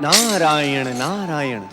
नारायण नारायण।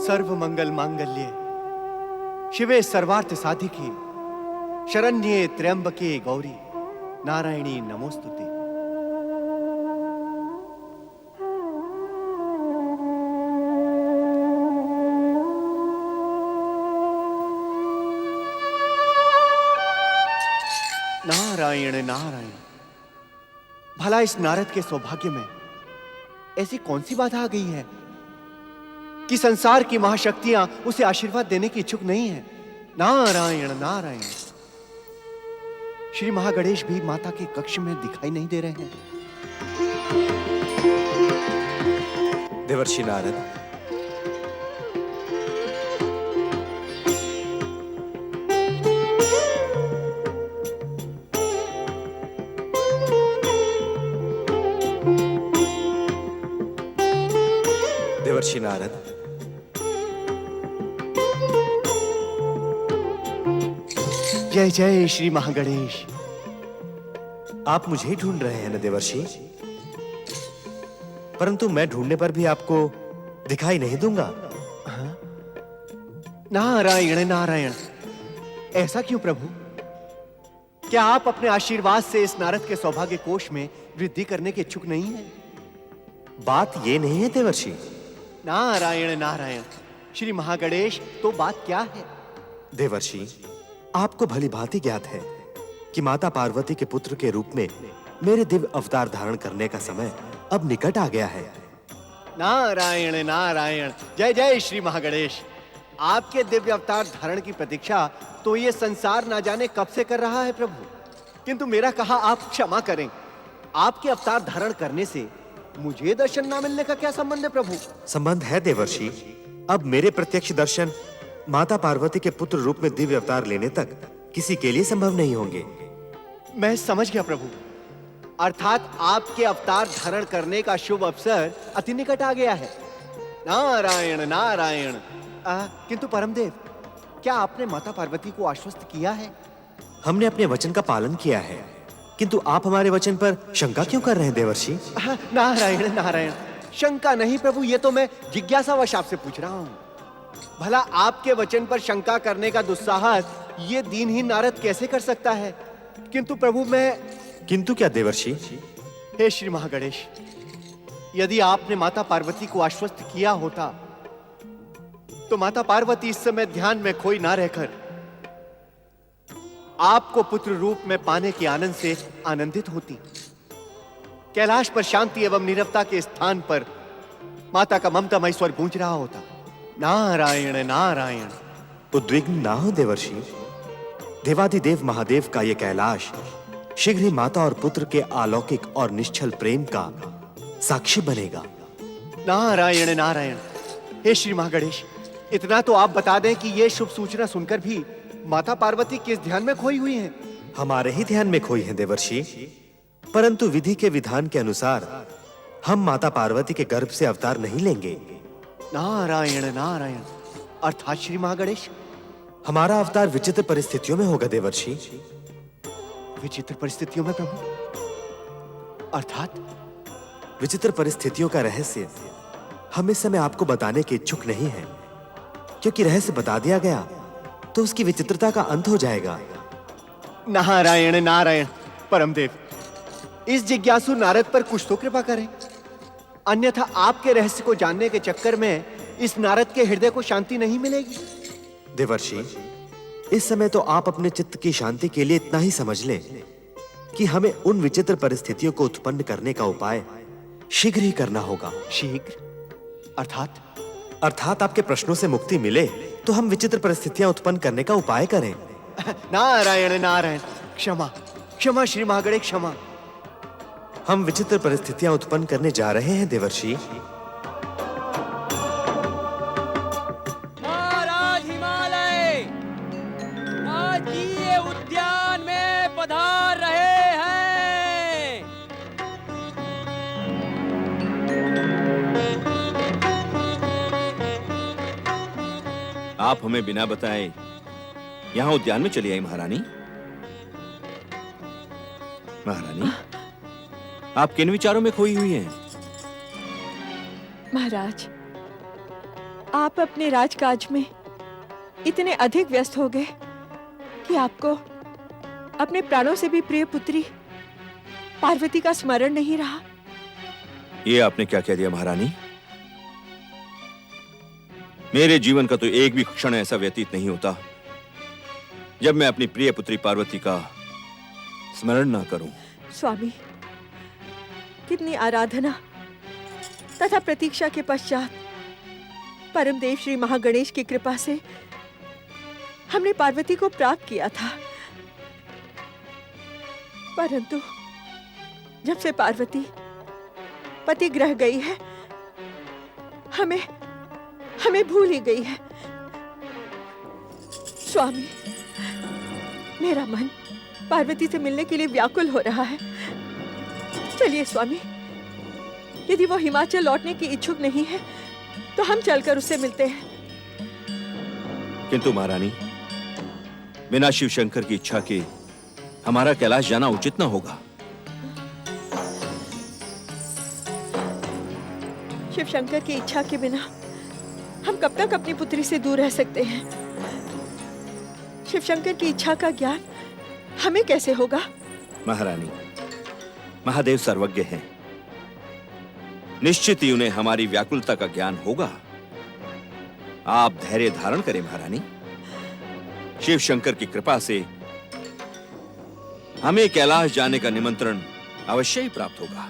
सर्व मंगल मांगल्ये शिवे सर्वार्थ साधिके शरण्ये त्र्यंबके गौरी नारायणी नमोस्तुते। नारायण नारायण। भला इस नारद के सौभाग्य में ऐसी कौन सी बाधा आ गई है कि संसार की महाशक्तियां उसे आशीर्वाद देने की इच्छुक नहीं है। नारायण नारायण। श्री महागणेश भी माता के कक्ष में दिखाई नहीं दे रहे हैं। देवर्षि नारद, देवर्षि नारद, जय जय श्री महागणेश। आप मुझे ही ढूंढ रहे हैं न देवर्षि? परंतु मैं ढूंढने पर भी आपको दिखाई नहीं दूंगा। नारायण नारायण। ऐसा क्यों प्रभु? क्या आप अपने आशीर्वाद से इस नारद के सौभाग्य कोष में वृद्धि करने के इच्छुक नहीं हैं? बात ये नहीं है देवर्षि। नारायण नारायण। श्री महागणेश, तो बात क्या है? देवर्षि, आपको भली भांति ज्ञात है कि माता पार्वती के पुत्र के रूप में मेरे दिव्य अवतार धारण करने का समय अब निकट आ गया है। नारायण नारायण। जय जय श्री महागणेश। आपके दिव्य अवतार धारण की प्रतीक्षा तो ये संसार ना जाने कब से कर रहा है प्रभु, किंतु मेरा कहा आप क्षमा करें। आपके अवतार धारण करने से मुझे दर्शन ना मिलने का क्या संबंध है प्रभु? संबंध है देवर्षि। अब मेरे प्रत्यक्ष दर्शन माता पार्वती के पुत्र रूप में दिव्य अवतार लेने तक किसी के लिए संभव नहीं होंगे। मैं समझ गया प्रभु। अर्थात आपके अवतार धारण करने का शुभ अवसर अति निकट आ गया है। नारायण नारायण। किंतु परमदेव, क्या आपने माता पार्वती को आश्वस्त किया है? हमने अपने वचन का पालन किया है, किंतु आप हमारे वचन पर शंका क्यों कर रहे हैं देवर्षि? नारायण नारायण। शंका नहीं प्रभु, ये तो मैं जिज्ञासावश आपसे पूछ रहा हूं। भला आपके वचन पर शंका करने का दुस्साहस ये दीनहीन नारद कैसे कर सकता है? किंतु प्रभु मैं... किंतु क्या देवर्षि? हे श्री महागणेश, यदि आपने माता पार्वती को आश्वस्त किया होता तो माता पार्वती इस समय ध्यान में खोई ना रहकर आपको पुत्र रूप में पाने के आनंद से आनंदित होती। कैलाश पर शांति एवं नीरवता के स्थान पर माता का ममतामय स्वर गूंज रहा होता। नारायण नारायण। उद्विग्न ना हो देवर्षि। देवाधिदेव महादेव का यह कैलाश शीघ्र ही माता और पुत्र के अलौकिक और निश्चल प्रेम का साक्षी बनेगा। नारायण नारायण। हे श्री महागणेश, इतना तो आप बता दें कि यह शुभ सूचना सुनकर भी माता पार्वती किस ध्यान में खोई हुई हैं? हमारे ही ध्यान में खोई हैं देवर्षि, परंतु विधि के विधान के अनुसार हम माता पार्वती के गर्भ से अवतार नहीं लेंगे। नारायण नारायण। अर्थात श्री महागणेश, हमारा अवतार विचित्र परिस्थितियों में होगा देवर्षि। विचित्र परिस्थितियों में प्रभु? अर्थात? विचित्र परिस्थितियों का रहस्य हम इस समय आपको बताने के इच्छुक नहीं हैं, क्योंकि रहस्य बता दिया गया तो उसकी विचित्रता का अंत हो जाएगा। नारायण नारायण। परमदेव, इस जिज्ञासु नारद पर कुछ तो कृपा करें, अन्यथा आपके रहस्य को जानने के चक्कर में इस नारद के हृदय को शांति नहीं मिलेगी। देवर्षि, इस समय तो आप अपने चित्त की शांति के लिए इतना ही समझ लें कि हमें उन विचित्र परिस्थितियों को उत्पन्न करने का उपाय शीघ्र ही करना होगा। शीघ्र? अर्थात? अर्थात आपके प्रश्नों से मुक्ति मिले तो हम विचित्र परिस्थितियां उत्पन्न करने का उपाय करें। नारायण नारायण। क्षमा क्षमा श्री महागणेश, क्षमा। हम विचित्र परिस्थितियां उत्पन्न करने जा रहे हैं देवर्षि। महाराज हिमालय आज ये उद्यान में पधार रहे हैं। आप हमें बिना बताए यहाँ उद्यान में चली आई महारानी। महारानी, आप किन विचारों में खोई हुई हैं? महाराज, आप अपने राजकाज में इतने अधिक व्यस्त हो गए कि आपको अपने प्राणों से भी प्रिय पुत्री पार्वती का स्मरण नहीं रहा। ये आपने क्या कह दिया महारानी? मेरे जीवन का तो एक भी क्षण ऐसा व्यतीत नहीं होता जब मैं अपनी प्रिय पुत्री पार्वती का स्मरण ना करूं। स्वामी, कितनी आराधना तथा प्रतीक्षा के पश्चात परमदेव श्री महागणेश की कृपा से हमने पार्वती को प्राप्त किया था, परंतु जब से पार्वती पति ग्रह गई है, हमें भूल ही गई है। स्वामी, मेरा मन पार्वती से मिलने के लिए व्याकुल हो रहा है। चलिए स्वामी, यदि वो हिमाचल लौटने की इच्छुक नहीं है तो हम चलकर उससे मिलते हैं। किंतु महारानी, बिना शिव शंकर की इच्छा के हमारा कैलाश जाना उचित न होगा। शिव शंकर की इच्छा के बिना हम कब तक अपनी पुत्री से दूर रह सकते हैं? शिव शंकर की इच्छा का ज्ञान हमें कैसे होगा? महारानी, महादेव सर्वज्ञ हैं। निश्चित ही उन्हें हमारी व्याकुलता का ज्ञान होगा। आप धैर्य धारण करें महारानी। शिव शंकर की कृपा से हमें कैलाश जाने का निमंत्रण अवश्य ही प्राप्त होगा।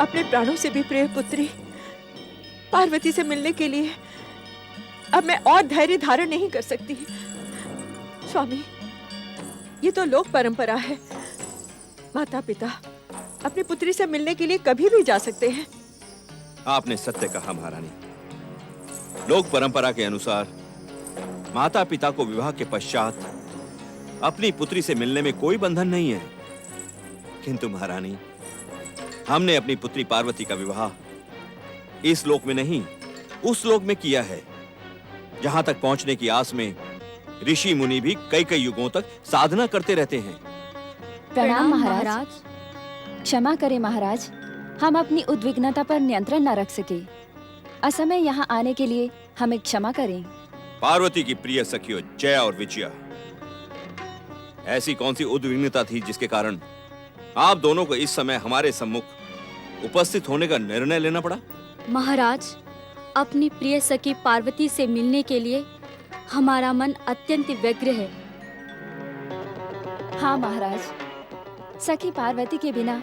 अपने प्राणों से भी प्रिय पुत्री पार्वती से मिलने के लिए अब मैं और धैर्य धारण नहीं कर सकती। स्वामी, ये तो लोक परंपरा है। माता पिता अपनी पुत्री से मिलने के लिए कभी भी जा सकते हैं। आपने सत्य कहा महारानी। लोक परंपरा के अनुसार माता पिता को विवाह के पश्चात अपनी पुत्री से मिलने में कोई बंधन नहीं है। किंतु महारानी, हमने अपनी पुत्री पार्वती का विवाह इस लोक में नहीं, उस लोक में किया है जहां तक पहुंचने की आस में ऋषि मुनि भी कई कई युगों तक साधना करते रहते हैं। प्रणाम महाराज। क्षमा करें महाराज, हम अपनी उद्विग्नता पर नियंत्रण न रख सके। असमय यहाँ आने के लिए हमें क्षमा करें। पार्वती की प्रिय सखियों जया और विजया, ऐसी कौन सी उद्विग्नता थी जिसके कारण आप दोनों को इस समय हमारे सम्मुख उपस्थित होने का निर्णय लेना पड़ा? महाराज, अपनी प्रिय सखी पार्वती से मिलने के लिए हमारा मन अत्यंत व्यग्र है। हाँ महाराज, सखी पार्वती के बिना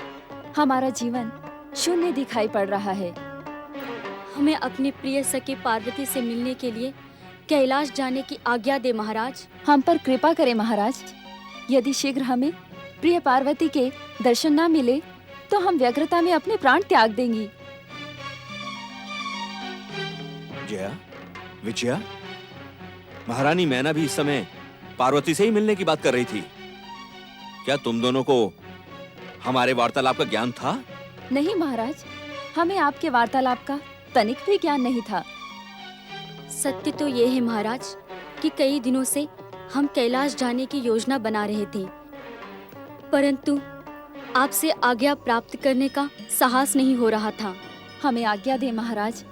हमारा जीवन शून्य दिखाई पड़ रहा है। हमें अपनी प्रिय सखी पार्वती से मिलने के लिए कैलाश जाने की आज्ञा दे महाराज। हम पर कृपा करें महाराज। यदि शीघ्र हमें प्रिय पार्वती के दर्शन न मिले तो हम व्यग्रता में अपने प्राण त्याग देंगी। जया, विजया, महारानी मैना भी इस समय पार्वती से ही मिलने की बात कर रही थी। क्या तुम दोनों को हमारे वार्तालाप का ज्ञान था? नहीं महाराज, हमें आपके वार्तालाप का तनिक भी ज्ञान नहीं था। सत्य तो ये है महाराज कि कई दिनों से हम कैलाश जाने की योजना बना रहे थे, परंतु आपसे आज्ञा प्राप्त करने का साहस नहीं हो रहा था। हमें आज्ञा दे महाराज।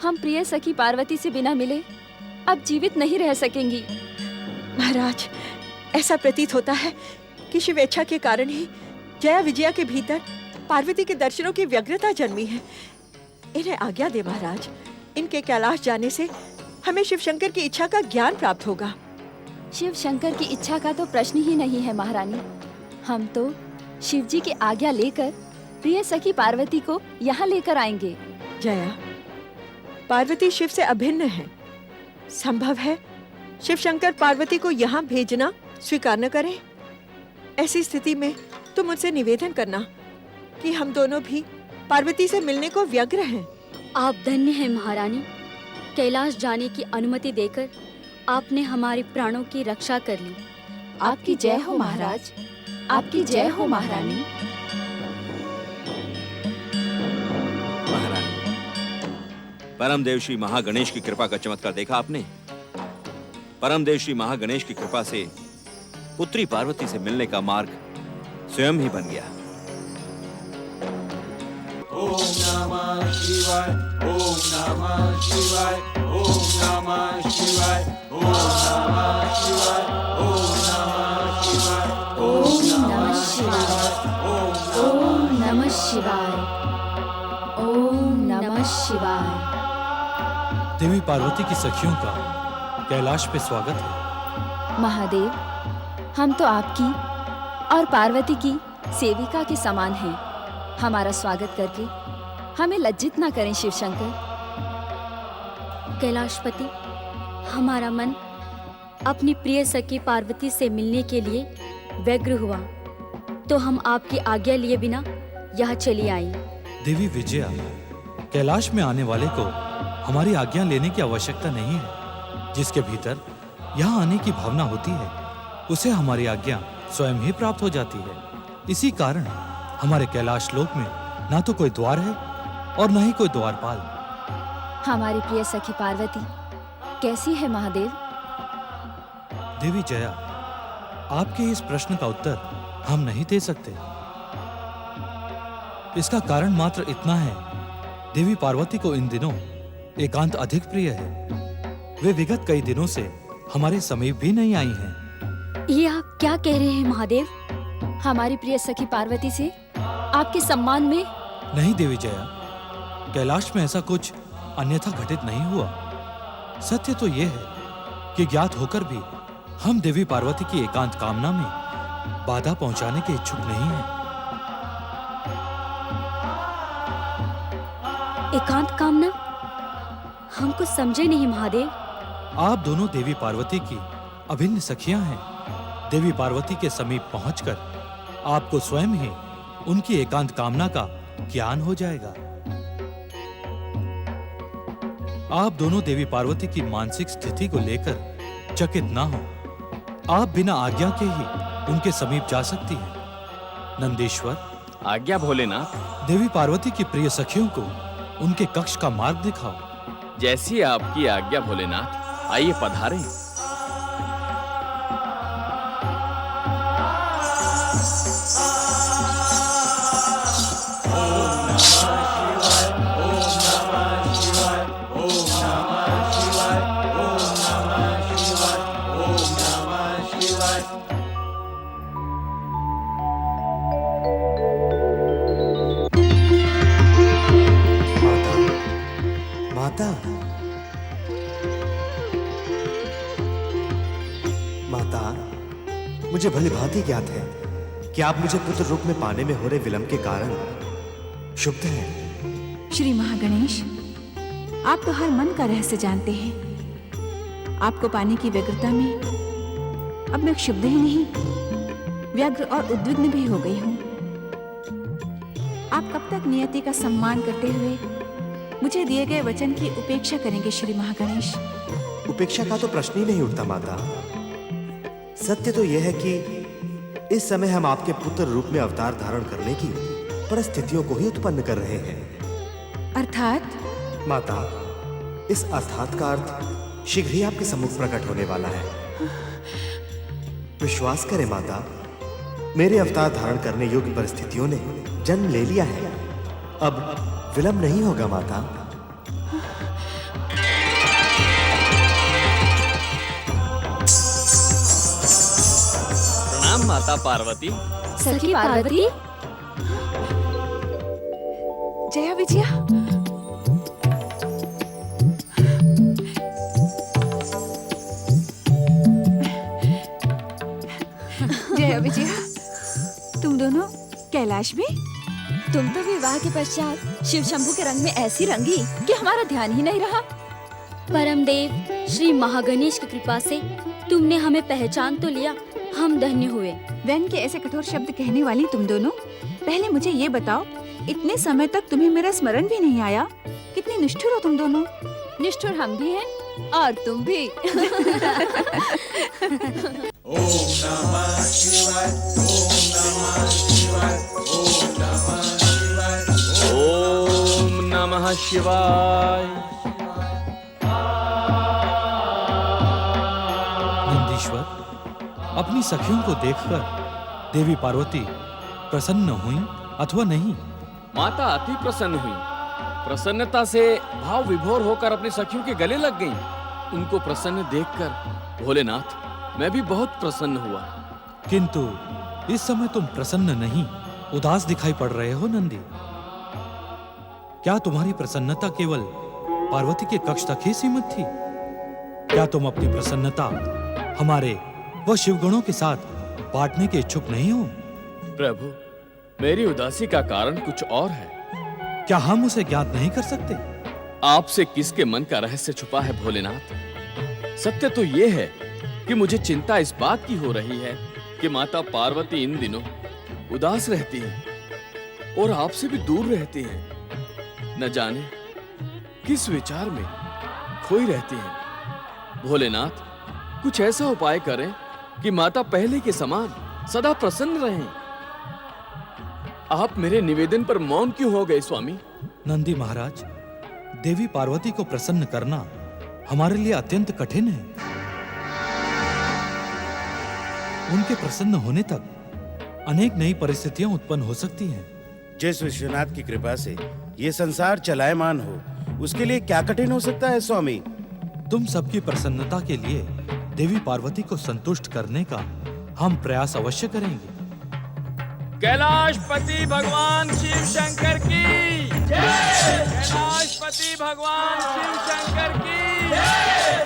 हम प्रिय सखी पार्वती से बिना मिले अब जीवित नहीं रह सकेंगी। महाराज, ऐसा प्रतीत होता है कि शिवेच्छा के कारण ही जया विजया के भीतर पार्वती के दर्शनों की व्यग्रता जन्मी है। इन्हें आज्ञा दे महाराज। इनके कैलाश जाने से हमें शिव शंकर की इच्छा का ज्ञान प्राप्त होगा। शिव शंकर की इच्छा का तो प्रश्न ही नहीं है महारानी। हम तो शिव जी की आज्ञा लेकर प्रिय सखी पार्वती को यहाँ लेकर आएंगे। जया, पार्वती शिव से अभिन्न है। संभव है शिव शंकर पार्वती को यहाँ भेजना स्वीकार न करें, ऐसी स्थिति में तुम मुझसे निवेदन करना कि हम दोनों भी पार्वती से मिलने को व्यग्र हैं। आप धन्य हैं महारानी। कैलाश जाने की अनुमति देकर आपने हमारे प्राणों की रक्षा कर ली। आपकी जय हो महाराज, आपकी जय हो महारानी। महारानी, परमदेव श्री महागणेश की कृपा का चमत्कार देखा आपने? परमदेव श्री महागणेश की कृपा से पुत्री पार्वती से मिलने का मार्ग स्वयं ही बन गया। ओम नमः शिवाय, ओम नमः शिवाय, ओम नमः शिवाय, ओम नमः शिवाय, ओम नमः शिवाय, ओम नमः शिवाय, ओम नमः शिवाय, ओम नमः शिवाय। देवी पार्वती की सखियों का कैलाश पे स्वागत है। महादेव, हम तो आपकी और पार्वती की सेविका के समान हैं। हमारा स्वागत करके हमें लज्जित ना करें शिव शंकर। कैलाशपति, हमारा मन अपनी प्रिय सखी पार्वती से मिलने के लिए व्यग्र हुआ, तो हम आपकी आज्ञा लिए बिना यहाँ चली आई। देवी विजया, कैलाश में आने वाले को हमारी आज्ञा लेने की आवश्यकता नहीं है। जिसके भीतर यहाँ आने की भावना होती है, उसे हमारी आज्ञा स्वयं ही प्राप्त हो जाती है। इसी कारण हमारे कैलाश लोक में ना तो कोई द्वार है और न ही कोई द्वारपाल। हमारी प्रिय सखी पार्वती कैसी है महादेव? देवी जया, आपके इस प्रश्न का उत्तर हम नहीं दे सकते। इसका कारण मात्र इतना है, देवी पार्वती को इन दिनों एकांत अधिक प्रिय है। वे विगत कई दिनों से हमारे समीप भी नहीं आई हैं। ये आप क्या कह रहे हैं महादेव? हमारी प्रिय सखी पार्वती से आपके सम्मान में? नहीं देवी जया, कैलाश में ऐसा कुछ अन्यथा घटित नहीं हुआ। सत्य तो यह है कि ज्ञात होकर भी हम देवी पार्वती की एकांत कामना में बाधा पहुंचाने के इच्छुक नहीं हैं। एकांत कामना? हम कुछ समझे नहीं महादेव। आप दोनों देवी पार्वती की अभिन्न सखियां हैं। देवी पार्वती के समीप पहुंचकर आपको स्वयं ही उनकी एकांत कामना का ज्ञान हो जाएगा। आप दोनों देवी पार्वती की मानसिक स्थिति को लेकर चकित ना हो। आप बिना आज्ञा के ही उनके समीप जा सकती हैं। नंदीश्वर, आज्ञा भोलेनाथ। देवी पार्वती की प्रिय सखियों को उनके कक्ष का मार्ग दिखाओ। जैसी आपकी आज्ञा भोलेनाथ। आइए पधारें। माता, माता, मुझे भली भांति ज्ञात है कि आप मुझे पुत्र रूप में पाने में हो रहे विलंब के कारण क्षुब्ध हैं। श्री महागणेश, आप तो हर मन का रहस्य जानते हैं। आपको पाने की व्यग्रता में अब मैं क्षुब्ध ही नहीं, व्यग्र और उद्विग्न भी हो गई हूँ। आप कब तक नियति का सम्मान करते हुए मुझे दिए गए वचन की उपेक्षा करेंगे श्री महागणेश? उपेक्षा का तो प्रश्न ही नहीं उठता माता। सत्य तो यह है कि इस समय हम आपके पुत्र रूप में अवतार धारण करने की परिस्थितियों को ही उत्पन्न कर रहे हैं। अर्थात? माता, इस अर्थात का अर्थ शीघ्र ही आपके सम्मुख प्रकट होने वाला है। विश्वास करें माता, मेरे अवतार धारण करने योग्य परिस्थितियों ने जन्म ले लिया है। अब विलंब नहीं होगा माता। प्रणाम माता पार्वती। सखी पार्वती। जया विजया। जया विजया, तुम दोनों कैलाश में? तुम तो विवाह के पश्चात शिव शंभू के रंग में ऐसी रंगी कि हमारा ध्यान ही नहीं रहा। परमदेव, श्री महागणेश की कृपा से तुमने हमें पहचान तो लिया, हम धन्य हुए। व्यंग के ऐसे कठोर शब्द कहने वाली तुम दोनों, पहले मुझे ये बताओ, इतने समय तक तुम्हें मेरा स्मरण भी नहीं आया? कितनी निष्ठुर हो तुम दोनों। निष्ठुर हम भी हैं और तुम भी। ओम नमः शिवाय, ओम नमः शिवाय, ओम नमः शिवाय, ओम नमः शिवाय। नंदीश्वर, अपनी सखियों को देखकर देवी पार्वती प्रसन्न हुई अथवा नहीं? माता अति प्रसन्न हुई। प्रसन्नता से भाव विभोर होकर अपनी सखियों के गले लग गईं। उनको प्रसन्न देखकर भोलेनाथ मैं भी बहुत प्रसन्न हुआ। किंतु इस समय तुम प्रसन्न नहीं, उदास दिखाई पड़ रहे हो नंदी। क्या तुम्हारी प्रसन्नता केवल पार्वती के कक्ष तक ही सीमित थी? क्या तुम अपनी प्रसन्नता हमारे व शिवगणों के साथ बांटने के इच्छुक नहीं हो? प्रभु, मेरी उदासी का कारण कुछ और है। क्या हम उसे ज्ञात नहीं कर सकते? आपसे किसके मन का रहस्य छुपा है भोलेनाथ? सत्य तो ये है कि मुझे चिंता इस बात की हो रही है कि माता पार्वती इन दिनों उदास रहती हैं और आपसे भी दूर रहती हैं। न जाने किस विचार में खोई रहती हैं। भोलेनाथ, कुछ ऐसा उपाय करें कि माता पहले के समान सदा प्रसन्न रहें। आप मेरे निवेदन पर मौन क्यों हो गए स्वामी? नंदी महाराज, देवी पार्वती को प्रसन्न करना हमारे लिए अत्यंत कठिन है। उनके प्रसन्न होने तक अनेक नई परिस्थितियां उत्पन्न हो सकती हैं। जिस विश्वनाथ की कृपा से ये संसार चलायमान हो, उसके लिए क्या कठिन हो सकता है स्वामी? तुम सबकी प्रसन्नता के लिए देवी पार्वती को संतुष्ट करने का हम प्रयास अवश्य करेंगे। कैलाशपति भगवान शिव शंकर की जय! कैलाशपति भगवान शिव शंकर की जय!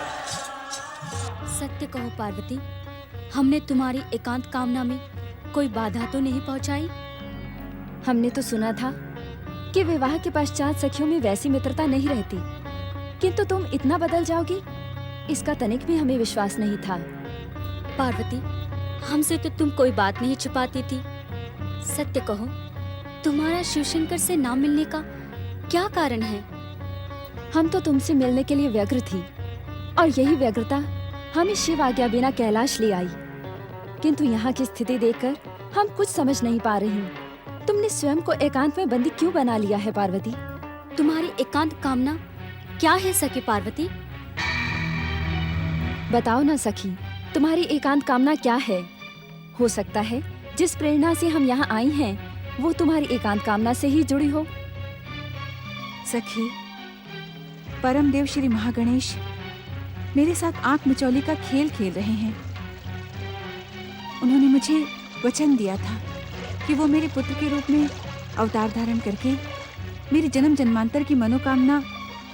सत्य कहो पार्वती, हमने तुम्हारी एकांत कामना में कोई बाधा तो नहीं पहुंचाई? हमने तो सुना था कि विवाह के पश्चात सखियों में वैसी मित्रता नहीं रहती, किंतु तुम इतना बदल जाओगी, इसका तनिक भी हमें विश्वास नहीं था। पार्वती, हमसे तो तुम कोई बात नहीं छुपाती थी। सत्य कहो, तुम्हारा शिवशंकर से ना मिलने का क्या कारण है? हम तो तुमसे मिलने के लिए व्यग्र थी और यही व्यग्रता हमें शिव आज्ञा बिना कैलाश ले आई। किंतु यहाँ की स्थिति देखकर हम कुछ समझ नहीं पा रही। तुमने स्वयं को एकांत में बंदी क्यों बना लिया है पार्वती? तुम्हारी एकांत कामना क्या है सखी पार्वती? बताओ ना सखी, तुम्हारी एकांत कामना क्या है? हो सकता है जिस प्रेरणा से हम यहाँ आई हैं, वो तुम्हारी एकांत कामना से ही जुड़ी हो। सखी, परम देव श्री महागणेश मेरे साथ आंख मिचौली का खेल खेल रहे हैं। उन्होंने मुझे वचन दिया था कि वो मेरे पुत्र के रूप में अवतार धारण करके मेरी जन्म जन्मांतर की मनोकामना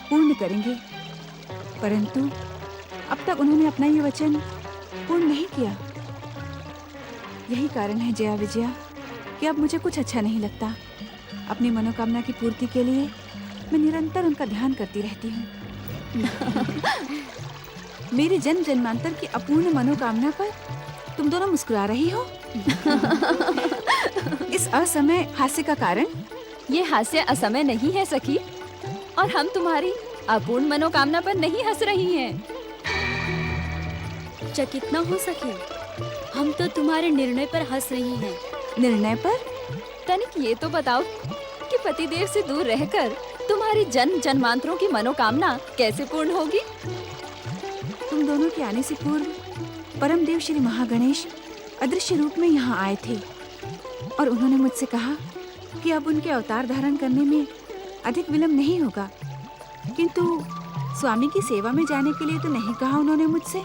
पूर्ण करेंगे, परंतु अब तक उन्होंने अपना ये वचन पूर्ण नहीं किया। यही कारण है जया विजया कि अब मुझे कुछ अच्छा नहीं लगता। अपनी मनोकामना की पूर्ति के लिए मैं निरंतर उनका ध्यान करती रहती हूँ। मेरी जन्म जन्मांतर की अपूर्ण मनोकामना पर तुम दोनों मुस्कुरा रही हो। इस असमय हास्य का कारण? ये हास्य असमय नहीं है सखी, और हम तुम्हारी अपूर्ण मनोकामना पर नहीं हंस रही हैं। चकित न हो सके, हम तो तुम्हारे निर्णय पर हंस रही हैं। निर्णय पर? तनिक ये तो बताओ कि पतिदेव से दूर रहकर तुम्हारी जन्म जन्मांतरों की मनोकामना कैसे पूर्ण होगी? तुम दोनों के आने से पूर्व परम देव श्री महागणेश अदृश्य रूप में यहाँ आए थे और उन्होंने मुझसे कहा कि अब उनके अवतार धारण करने में अधिक विलंब नहीं होगा, किंतु स्वामी की सेवा में जाने के लिए तो नहीं कहा उन्होंने मुझसे।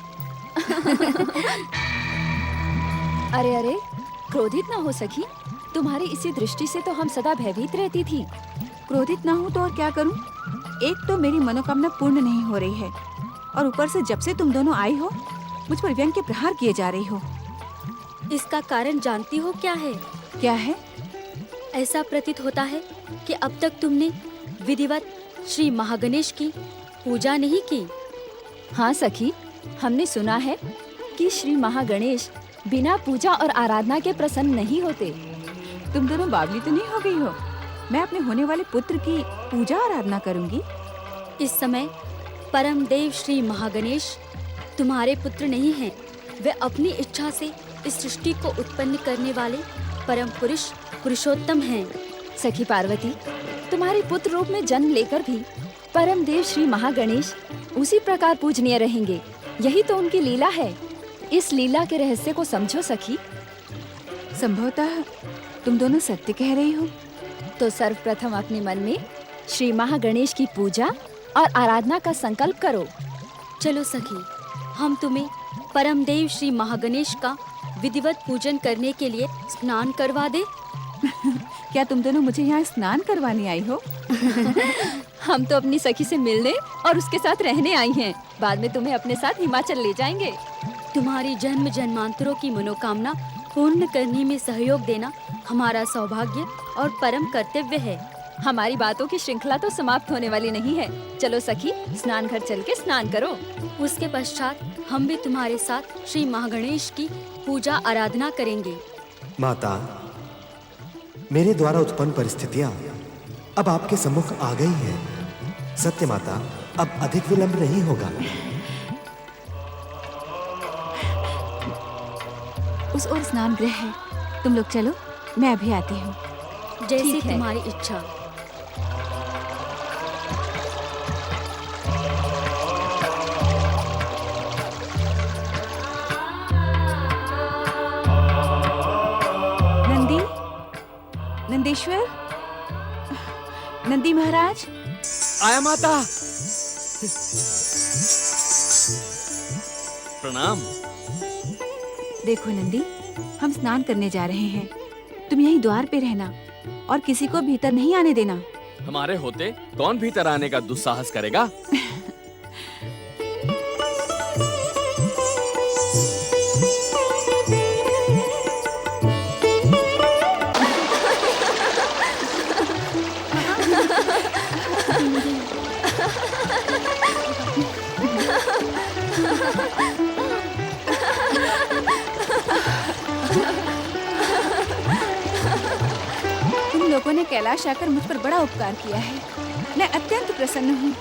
अरे अरे, क्रोधित ना हो सखी, तुम्हारी इसी दृष्टि से तो हम सदा भयभीत रहती थी। क्रोधित ना हूँ तो और क्या करूँ? एक तो मेरी मनोकामना पूर्ण नहीं हो रही है और ऊपर से जब से तुम दोनों आई हो मुझ पर व्यंग के प्रहार किए जा रही हो। इसका कारण जानती हो क्या है? क्या है? ऐसा प्रतीत होता है कि अब तक तुमने विधिवत श्री महागणेश की पूजा नहीं की। हाँ सखी, हमने सुना है कि श्री महागणेश बिना पूजा और आराधना के प्रसन्न नहीं होते। तुम दोनों बावली तो नहीं हो गई हो? मैं अपने होने वाले पुत्र की पूजा आराधना करूंगी। इस समय परम देव श्री महागणेश तुम्हारे पुत्र नहीं हैं। वे अपनी इच्छा से इस सृष्टि को उत्पन्न करने वाले परम पुरुष पुरुषोत्तम हैं। सखी पार्वती, तुम्हारे पुत्र रूप में जन्म लेकर भी परम देव श्री महागणेश उसी प्रकार पूजनीय रहेंगे। यही तो उनकी लीला है। इस लीला के रहस्य को समझो सखी। संभवतः तुम दोनों सत्य कह रही हो। तो सर्वप्रथम अपने मन में श्री महागणेश की पूजा और आराधना का संकल्प करो। चलो सखी, हम तुम्हें परम देव श्री महागणेश का विधिवत पूजन करने के लिए स्नान करवा दे। क्या तुम दोनों मुझे यहाँ स्नान करवाने आई हो? हम तो अपनी सखी से मिलने और उसके साथ रहने आई हैं। बाद में तुम्हें अपने साथ हिमाचल ले जाएंगे। तुम्हारी जन्म जन्मांतरों की मनोकामना पूर्ण करने में सहयोग देना हमारा सौभाग्य और परम कर्तव्य है। हमारी बातों की श्रृंखला तो समाप्त होने वाली नहीं है। चलो सखी, स्नान घर चल के स्नान करो। उसके पश्चात हम भी तुम्हारे साथ श्री महागणेश की पूजा आराधना करेंगे। माता, मेरे द्वारा उत्पन्न परिस्थितियां अब आपके सम्मुख आ गई हैं। सत्य माता, अब अधिक विलंब नहीं होगा। उस ओर स्नान गृह है, तुम लोग चलो, मैं अभी आती हूँ। जैसी ठीक है। तुम्हारी इच्छा। नंदी, नंदेश्वर, नंदी महाराज। आया माता। प्रणाम। देखो नंदी, हम स्नान करने जा रहे हैं। तुम यहीं द्वार पे रहना और किसी को भीतर नहीं आने देना। हमारे होते कौन भीतर आने का दुस्साहस करेगा? तुम लोगों ने कैलाश आकर मुझ पर बड़ा उपकार किया है। मैं अत्यंत प्रसन्न हूँ।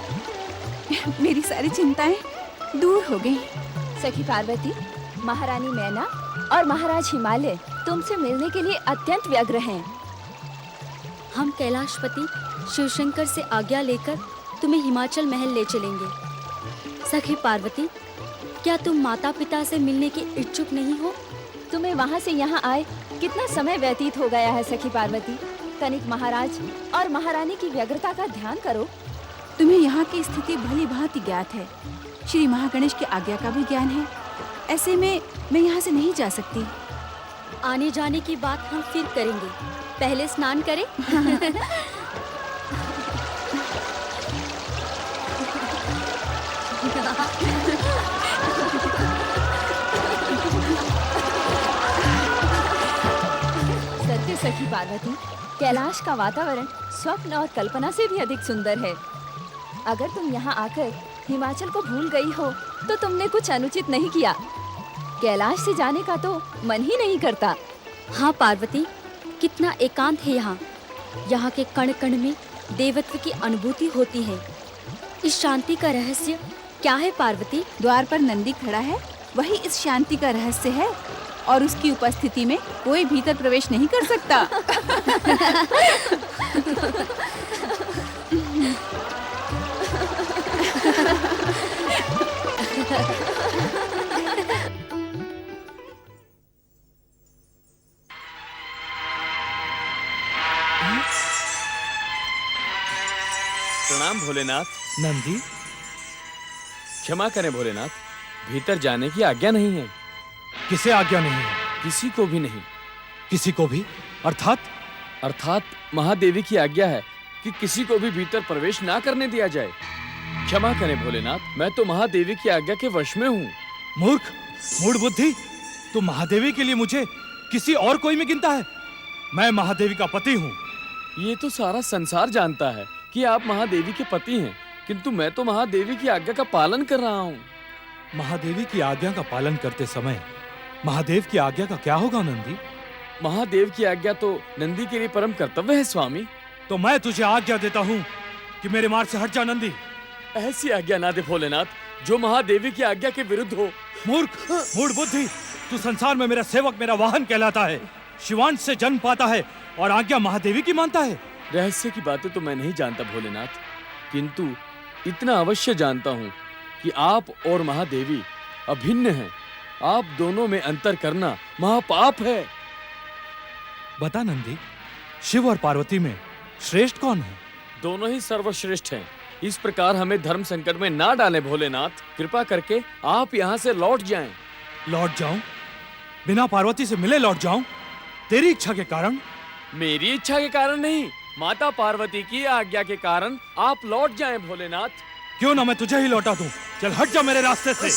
मेरी सारी चिंताएं दूर हो गई। सखी पार्वती, महारानी मैना और महाराज हिमालय तुमसे मिलने के लिए अत्यंत व्यग्र हैं। हम कैलाशपति शिवशंकर से आज्ञा लेकर तुम्हें हिमाचल महल ले चलेंगे। सखी पार्वती, क्या तुम माता पिता से मिलने के इच्छुक नहीं हो? तुम्हें वहाँ से यहाँ आए कितना समय व्यतीत हो गया है सखी पार्वती। तनिक महाराज और महारानी की व्यग्रता का ध्यान करो। तुम्हें यहाँ की स्थिति भली भांति ज्ञात है। श्री महागणेश की आज्ञा का भी ज्ञान है। ऐसे में मैं यहाँ से नहीं जा सकती। आने जाने की बात हम फिर करेंगे। पहले स्नान करें। सत्य सखी पार्वती, कैलाश का वातावरण स्वप्न और कल्पना से भी अधिक सुंदर है। अगर तुम यहाँ आकर हिमाचल को भूल गई हो तो तुमने कुछ अनुचित नहीं किया। कैलाश से जाने का तो मन ही नहीं करता। हाँ पार्वती, कितना एकांत है यहाँ। यहाँ के कण कण में देवत्व की अनुभूति होती है। इस शांति का रहस्य क्या है पार्वती? द्वार पर नंदी खड़ा है, वही इस शांति का रहस्य है। और उसकी उपस्थिति में कोई भीतर प्रवेश नहीं कर सकता। प्रणाम भोलेनाथ। नंदी, क्षमा करें भोलेनाथ, भीतर जाने की आज्ञा नहीं है। किसे आज्ञा नहीं है? किसी को भी नहीं। किसी को भी? अर्थात महादेवी की आज्ञा है कि किसी को भी भीतर प्रवेश ना करने दिया जाए। क्षमा करें भोलेनाथ, मैं तो महादेवी की आज्ञा के वश में हूँ। मूर्ख, मूढ़ बुद्धि, तू महादेवी के लिए मुझे किसी और कोई में गिनता है? मैं महादेवी का पति हूँ। ये तो सारा संसार जानता है कि आप महादेवी के पति हैं, किंतु मैं तो महादेवी की आज्ञा का पालन कर रहा हूँ। महादेवी की आज्ञा का पालन करते समय महादेव की आज्ञा का क्या होगा नंदी? महादेव की आज्ञा तो नंदी के लिए परम कर्तव्य है स्वामी। तो मैं तुझे आज्ञा देता हूँ कि मेरे मार्ग से हट जा नंदी। ऐसी आज्ञा ना दे भोलेनाथ जो महादेवी की आज्ञा के विरुद्ध हो। मूर्ख, मूढ़ बुद्धि, तू संसार में मेरा सेवक, मेरा वाहन कहलाता है, शिवांश से जन्म पाता है और आज्ञा महादेवी की मानता है। रहस्य की बातें तो मैं नहीं जानता भोलेनाथ, किंतु इतना अवश्य जानता हूँ कि आप और महादेवी अभिन्न हैं। आप दोनों में अंतर करना महापाप है। बता नंदी, शिव और पार्वती में श्रेष्ठ कौन है? दोनों ही सर्वश्रेष्ठ हैं। इस प्रकार हमें धर्म संकट में ना डालें भोलेनाथ। कृपा करके आप यहाँ से लौट जाएं। लौट जाऊं? बिना पार्वती से मिले लौट जाऊं? तेरी इच्छा के कारण? मेरी इच्छा के कारण नहीं, माता पार्वती की आज्ञा के कारण आप लौट जाएं भोलेनाथ। क्यों ना मैं तुझे ही लौटा दूं। चल हट जा मेरे रास्ते से।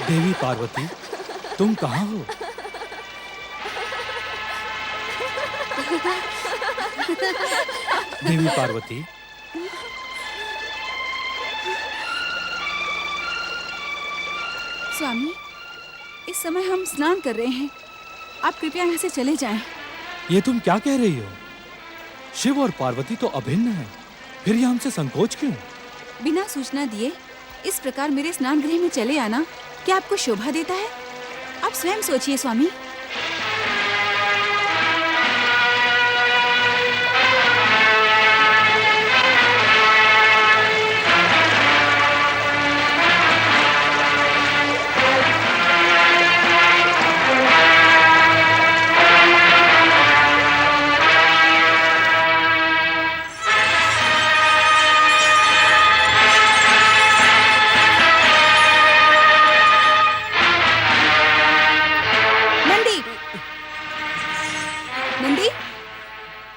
देवी पार्वती, तुम कहाँ हो? देवी पार्वती, स्वामी, इस समय हम स्नान कर रहे हैं, आप कृपया यहाँ से चले जाएं। ये तुम क्या कह रही हो? शिव और पार्वती तो अभिन्न हैं, फिर ये हमसे संकोच क्यों? बिना सूचना दिए इस प्रकार मेरे स्नान गृह में चले आना क्या आपको शोभा देता है? आप स्वयं सोचिए स्वामी।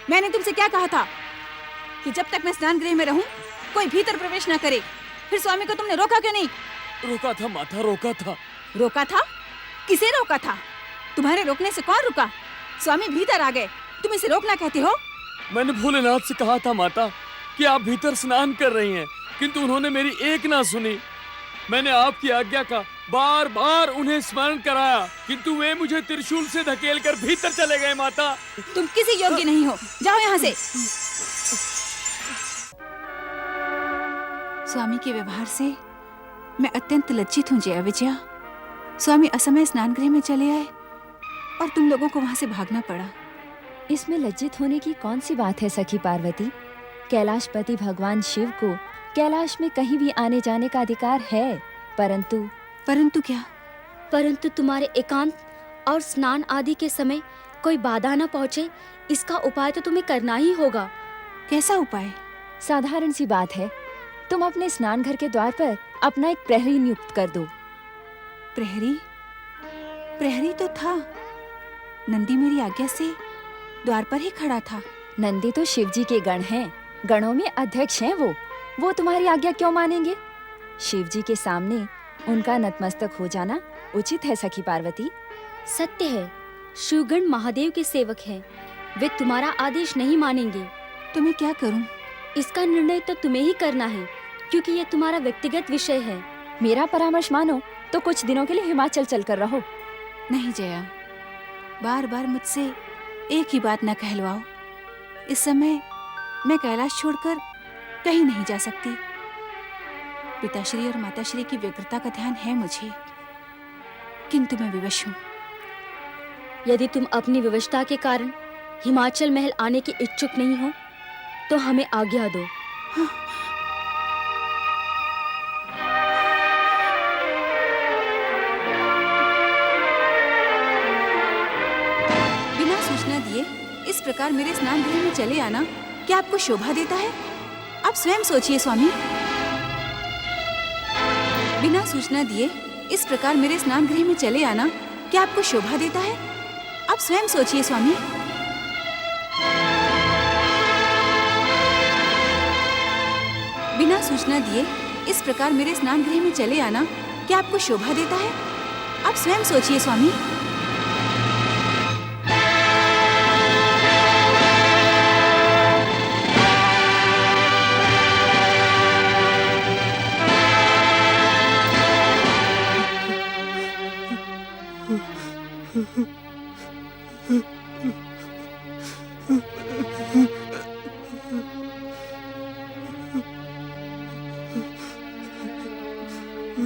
मैंने तुमसे क्या कहा था कि जब तक मैं स्नान गृह में रहूं कोई भीतर प्रवेश न करे। फिर स्वामी को तुमने रोका क्यों नहीं? रोका था माता, रोका था। रोका था? किसे रोका था? तुम्हारे रोकने से कौन रुका? स्वामी भीतर आ गए, तुम इसे रोकना कहते हो? मैंने भोलेनाथ से कहा था माता कि आप भीतर स्नान कर रही हैं, किंतु उन्होंने मेरी एक ना सुनी। मैंने आपकी आज्ञा का बार बार उन्हें स्मरण कराया, किंतु वे मुझे त्रिशूल से धकेल कर भीतर चले गए माता। तुम किसी योग्य नहीं हो, जाओ यहाँ से। स्वामी के व्यवहार से मैं अत्यंत लज्जित हूँ जया विजया। स्वामी असमय स्नान गृह में चले आए और तुम लोगों को वहाँ से भागना पड़ा। इसमें लज्जित होने की कौन सी बात है सखी पार्वती? कैलाशपति भगवान शिव को कैलाश में कहीं भी आने जाने का अधिकार है, परंतु क्या? परंतु तुम्हारे एकांत और स्नान आदि के समय कोई बाधा न पहुँचे, इसका उपाय तो तुम्हें करना ही होगा। कैसा उपाय? साधारण सी बात है, तुम अपने स्नान घर के द्वार पर अपना एक प्रहरी नियुक्त कर दो। प्रहरी? प्रहरी तो था, नंदी मेरी आज्ञा से द्वार पर ही खड़ा था। नंदी तो शिव जी के गण हैं, गणों में अध्यक्ष हैं वो तुम्हारी आज्ञा क्यों मानेंगे? शिव जी के सामने उनका नतमस्तक हो जाना उचित है सखी पार्वती। सत्य है, शिवगण महादेव के सेवक हैं, वे तुम्हारा आदेश नहीं मानेंगे। तो मैं क्या करूं? इसका निर्णय तो तुम्हें ही करना है, क्योंकि यह तुम्हारा व्यक्तिगत विषय है। मेरा परामर्श मानो तो कुछ दिनों के लिए हिमाचल चलकर रहो। नहीं जया, बार बार मुझसे एक ही बात न कहलवाओ। इस समय मैं कैलाश छोड़कर कहीं नहीं जा सकती। पिताश्री और माताश्री की व्यग्रता का ध्यान है मुझे, किंतु मैं विवश हूँ। यदि तुम अपनी विवशता के कारण हिमाचल महल आने की इच्छुक नहीं हो, तो हमें आज्ञा दो। हाँ। बिना सूचना दिए इस प्रकार मेरे स्नान गृह में चले आना क्या आपको शोभा देता है? आप स्वयं सोचिए स्वामी। बिना सूचना दिए इस प्रकार मेरे स्नान गृह में चले आना क्या आपको शोभा देता है? आप स्वयं सोचिए स्वामी। बिना सूचना दिए इस प्रकार मेरे स्नान गृह में चले आना क्या आपको शोभा देता है? आप स्वयं सोचिए स्वामी। ओम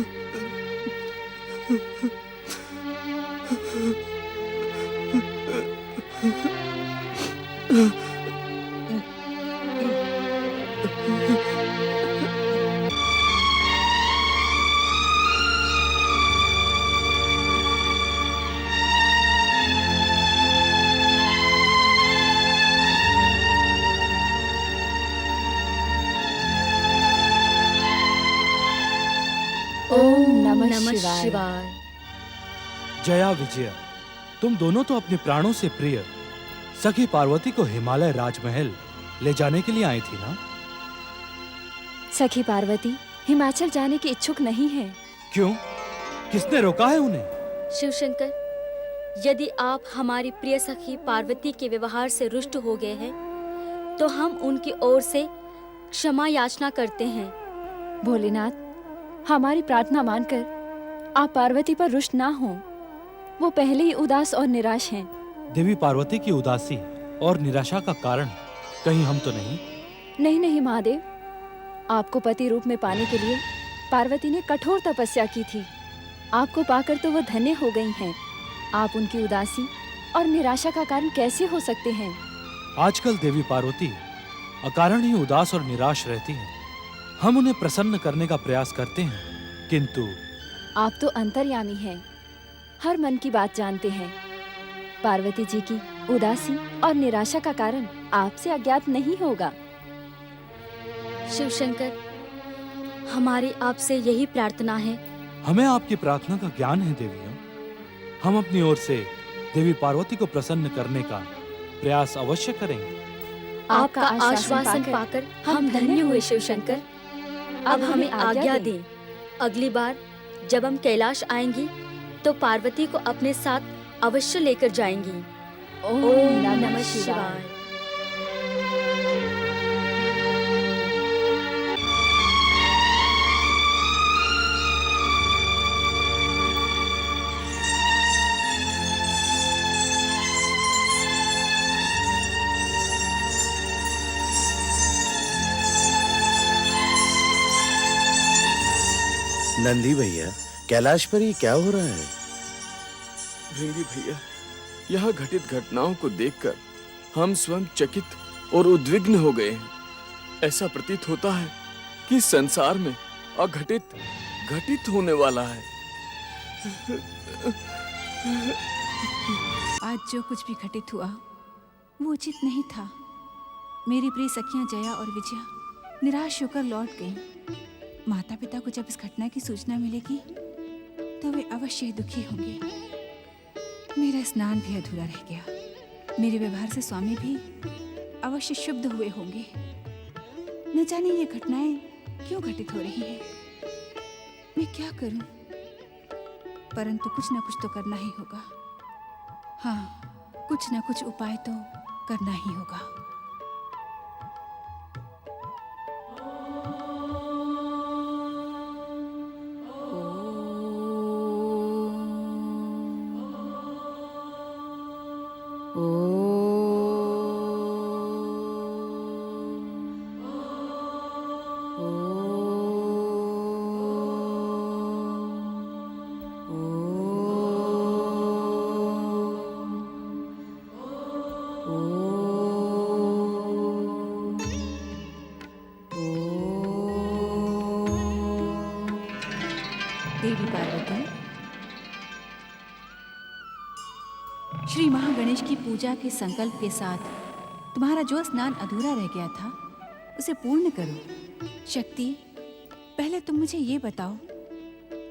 नमः नमः शिवाय। शिवाय। जया विजया, तुम दोनों तो अपने प्राणों से प्रिय सखी पार्वती को हिमालय राजमहल ले जाने के लिए आई थी ना? सखी पार्वती हिमाचल जाने की इच्छुक नहीं है। क्यों? किसने रोका है उन्हें? शिवशंकर, यदि आप हमारी प्रिय सखी पार्वती के व्यवहार से रुष्ट हो गए हैं, तो हम उनकी ओर से क्षमा याचना करते हैं। भोलेनाथ, हमारी प्रार्थना मानकर आप पार्वती पर रुष्ट ना हो। वो पहले ही उदास और निराश हैं। देवी पार्वती की उदासी और निराशा का कारण कहीं हम तो नहीं? नहीं नहीं महादेव, आपको पति रूप में पाने के लिए पार्वती ने कठोर तपस्या की थी। आपको पाकर तो वो धन्य हो गई हैं। आप उनकी उदासी और निराशा का कारण कैसे हो सकते हैं? आजकल देवी पार्वती अकारण ही उदास और निराश रहती हैं। हम उन्हें प्रसन्न करने का प्रयास करते हैं, किंतु आप तो अंतर्यामी हैं, हर मन की बात जानते हैं। पार्वती जी की उदासी और निराशा का कारण आपसे अज्ञात नहीं होगा। शिवशंकर, हमारी आपसे यही प्रार्थना है। हमें आपकी प्रार्थना का ज्ञान है देवियों। हम अपनी ओर से देवी पार्वती को प्रसन्न करने का प्रयास अवश्य करेंगे। आपका आश्वासन पाकर हम धन्य हुए शिवशंकर। अब हमें आज्ञा दें। अगली बार जब हम कैलाश आएंगी तो पार्वती को अपने साथ अवश्य लेकर जाएंगी। ओम नमः शिवाय। नंदी भैया, कैलाश पर ये क्या हो रहा है? भृंगी भैया, यहाँ घटित घटनाओं को देखकर हम स्वयं चकित और उद्विग्न हो गए हैं। ऐसा प्रतीत होता है कि संसार में अघटित घटित होने वाला है। आज जो कुछ भी घटित हुआ वो उचित नहीं था। मेरी प्रिय सखियां जया और विजया निराश होकर लौट गईं। माता पिता को जब इस घटना की सूचना मिलेगी तो वे अवश्य ही दुखी होंगे। मेरा स्नान भी अधूरा रह गया। मेरे व्यवहार से स्वामी भी अवश्य शुद्ध हुए होंगे। न जाने ये घटनाएं क्यों घटित हो रही हैं। मैं क्या करूं? परंतु कुछ न कुछ तो करना ही होगा। हाँ, कुछ न कुछ उपाय तो करना ही होगा। देवी पार्वती, श्री महागणेश की पूजा के संकल्प के साथ तुम्हारा जो स्नान अधूरा रह गया था उसे पूर्ण करो। शक्ति, पहले तुम मुझे ये बताओ,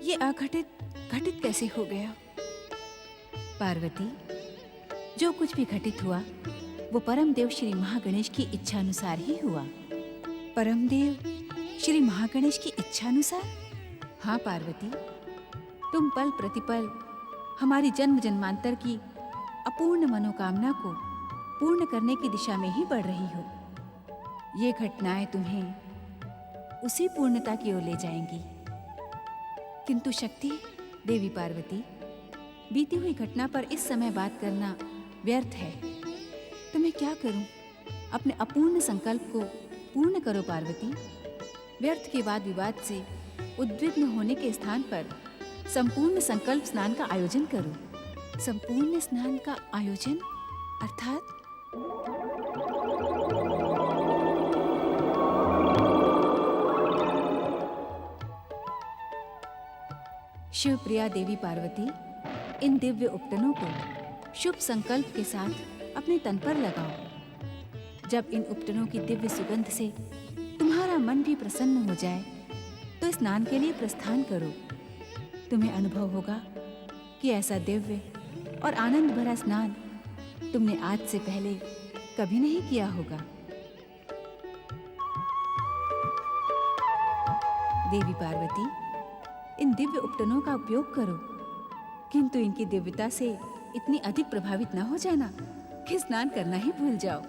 ये अघटित घटित कैसे हो गया? पार्वती, जो कुछ भी घटित हुआ वो परमदेव श्री महागणेश की इच्छा अनुसार ही हुआ। परमदेव श्री महागणेश की इच्छा अनुसार? हाँ पार्वती, तुम पल प्रतिपल हमारी जन्म जन्मांतर की अपूर्ण मनोकामना को पूर्ण करने की दिशा में ही बढ़ रही हो। ये घटनाएं तुम्हें उसी पूर्णता की ओर ले जाएंगी। किंतु शक्ति, देवी पार्वती, बीती हुई घटना पर इस समय बात करना व्यर्थ है। तो मैं क्या करूं? अपने अपूर्ण संकल्प को पूर्ण करो पार्वती। व्यर्थ के वाद विवाद से उद्विग्न होने के स्थान पर संपूर्ण संकल्प स्नान का आयोजन करो। संपूर्ण स्नान का आयोजन अर्थात शिवप्रिया देवी पार्वती, इन दिव्य उपटनों को शुभ संकल्प के साथ अपने तन पर लगाओ। जब इन उपटनों की दिव्य सुगंध से तुम्हारा मन भी प्रसन्न हो जाए तो स्नान के लिए प्रस्थान करो। तुम्हें अनुभव होगा कि ऐसा दिव्य और आनंद भरा स्नान तुमने आज से पहले कभी नहीं किया होगा। देवी पार्वती, इन दिव्य उपटनों का उपयोग करो, किंतु इनकी दिव्यता से इतनी अधिक प्रभावित न हो जाना कि स्नान करना ही भूल जाओ।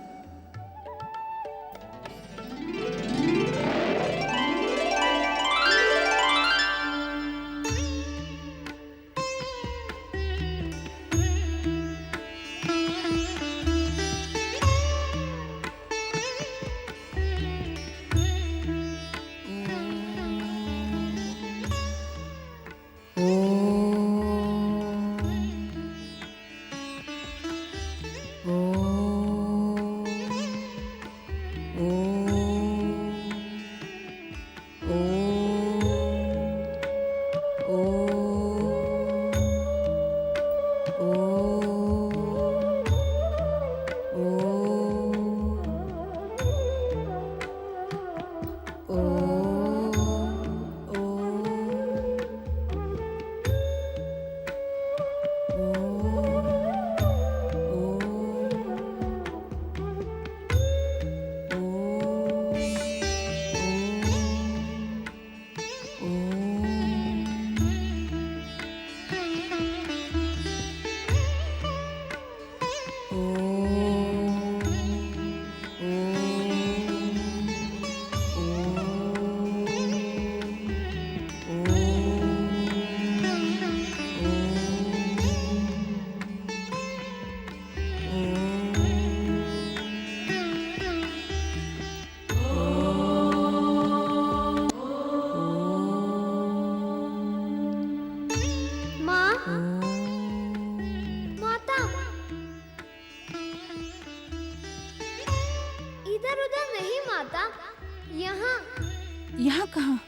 यहाँ कहाँ?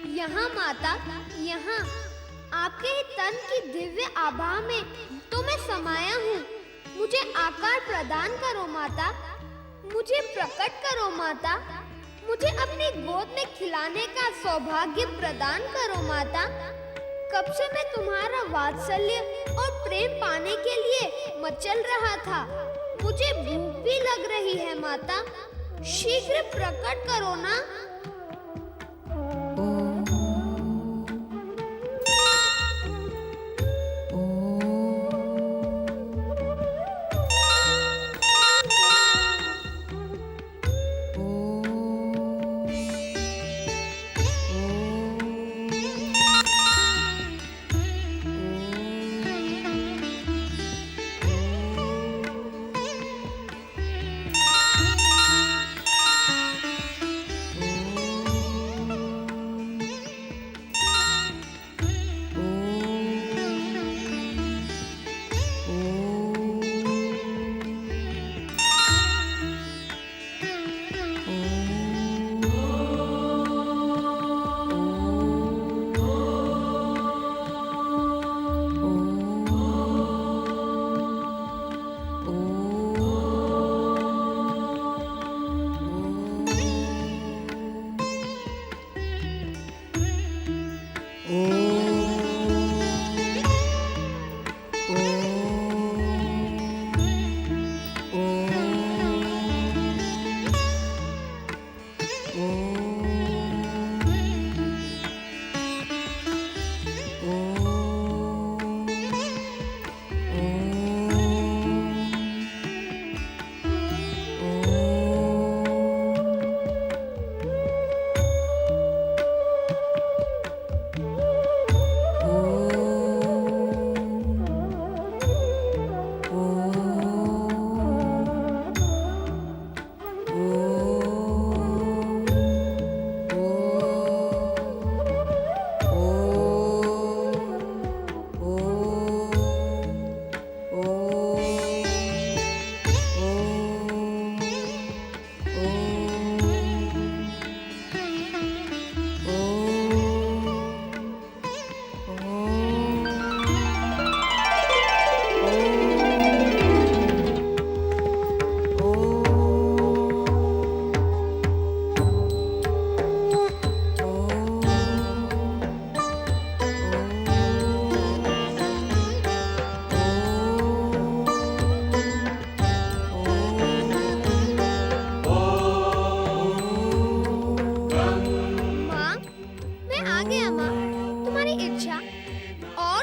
यहाँ माता, यहाँ आपके ही तन की दिव्य आभा में तो मैं समाया हूँ। मुझे आकार प्रदान करो माता, मुझे प्रकट करो माता, मुझे अपनी गोद में खिलाने का सौभाग्य प्रदान करो माता। कब से मैं तुम्हारा वात्सल्य और प्रेम पाने के लिए मचल रहा था। मुझे भूख भी लग रही है माता, शीघ्र प्रकट करो ना।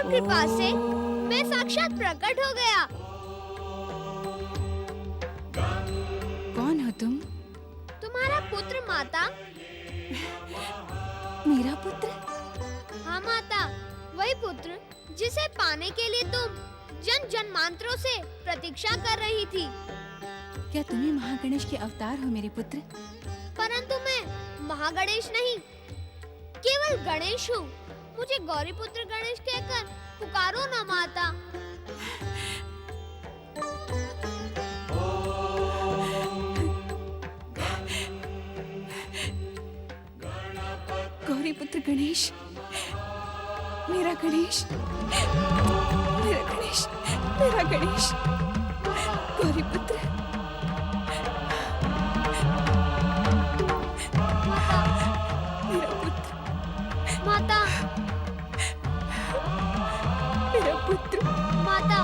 कृपा से मैं साक्षात प्रकट हो गया। कौन हो तुम? तुम्हारा पुत्र माता। मेरा पुत्र? हाँ माता, वही पुत्र जिसे पाने के लिए तुम जन जन्मांतरों से प्रतीक्षा कर रही थी। क्या तुम्ही महागणेश के अवतार हो मेरे पुत्र? परंतु मैं महागणेश नहीं, केवल गणेश हूँ। मुझे गौरी पुत्र गणेश कहकर पुकारो ना माता। गौरी पुत्र गणेश, मेरा गणेश, मेरा गणेश, मेरा गणेश, गौरी पुत्र। मेरा पुत्र, माता, मेरा पुत्र, माता,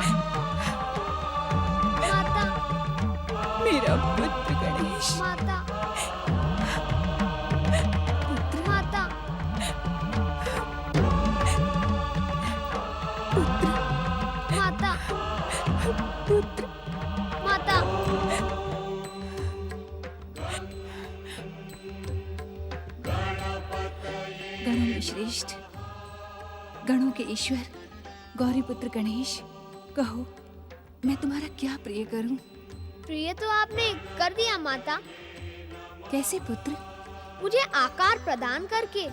माता, मेरा पुत्र गणेश, माता, पुत्र, माता, पुत्र, माता, पुत्र। माता। गणों में श्रेष्ठ, गणों के ईश्वर, गौरी पुत्र गणेश, कहो मैं तुम्हारा क्या प्रिय करूं? प्रिय तो आपने कर दिया माता। कैसे पुत्र? मुझे आकार प्रदान करके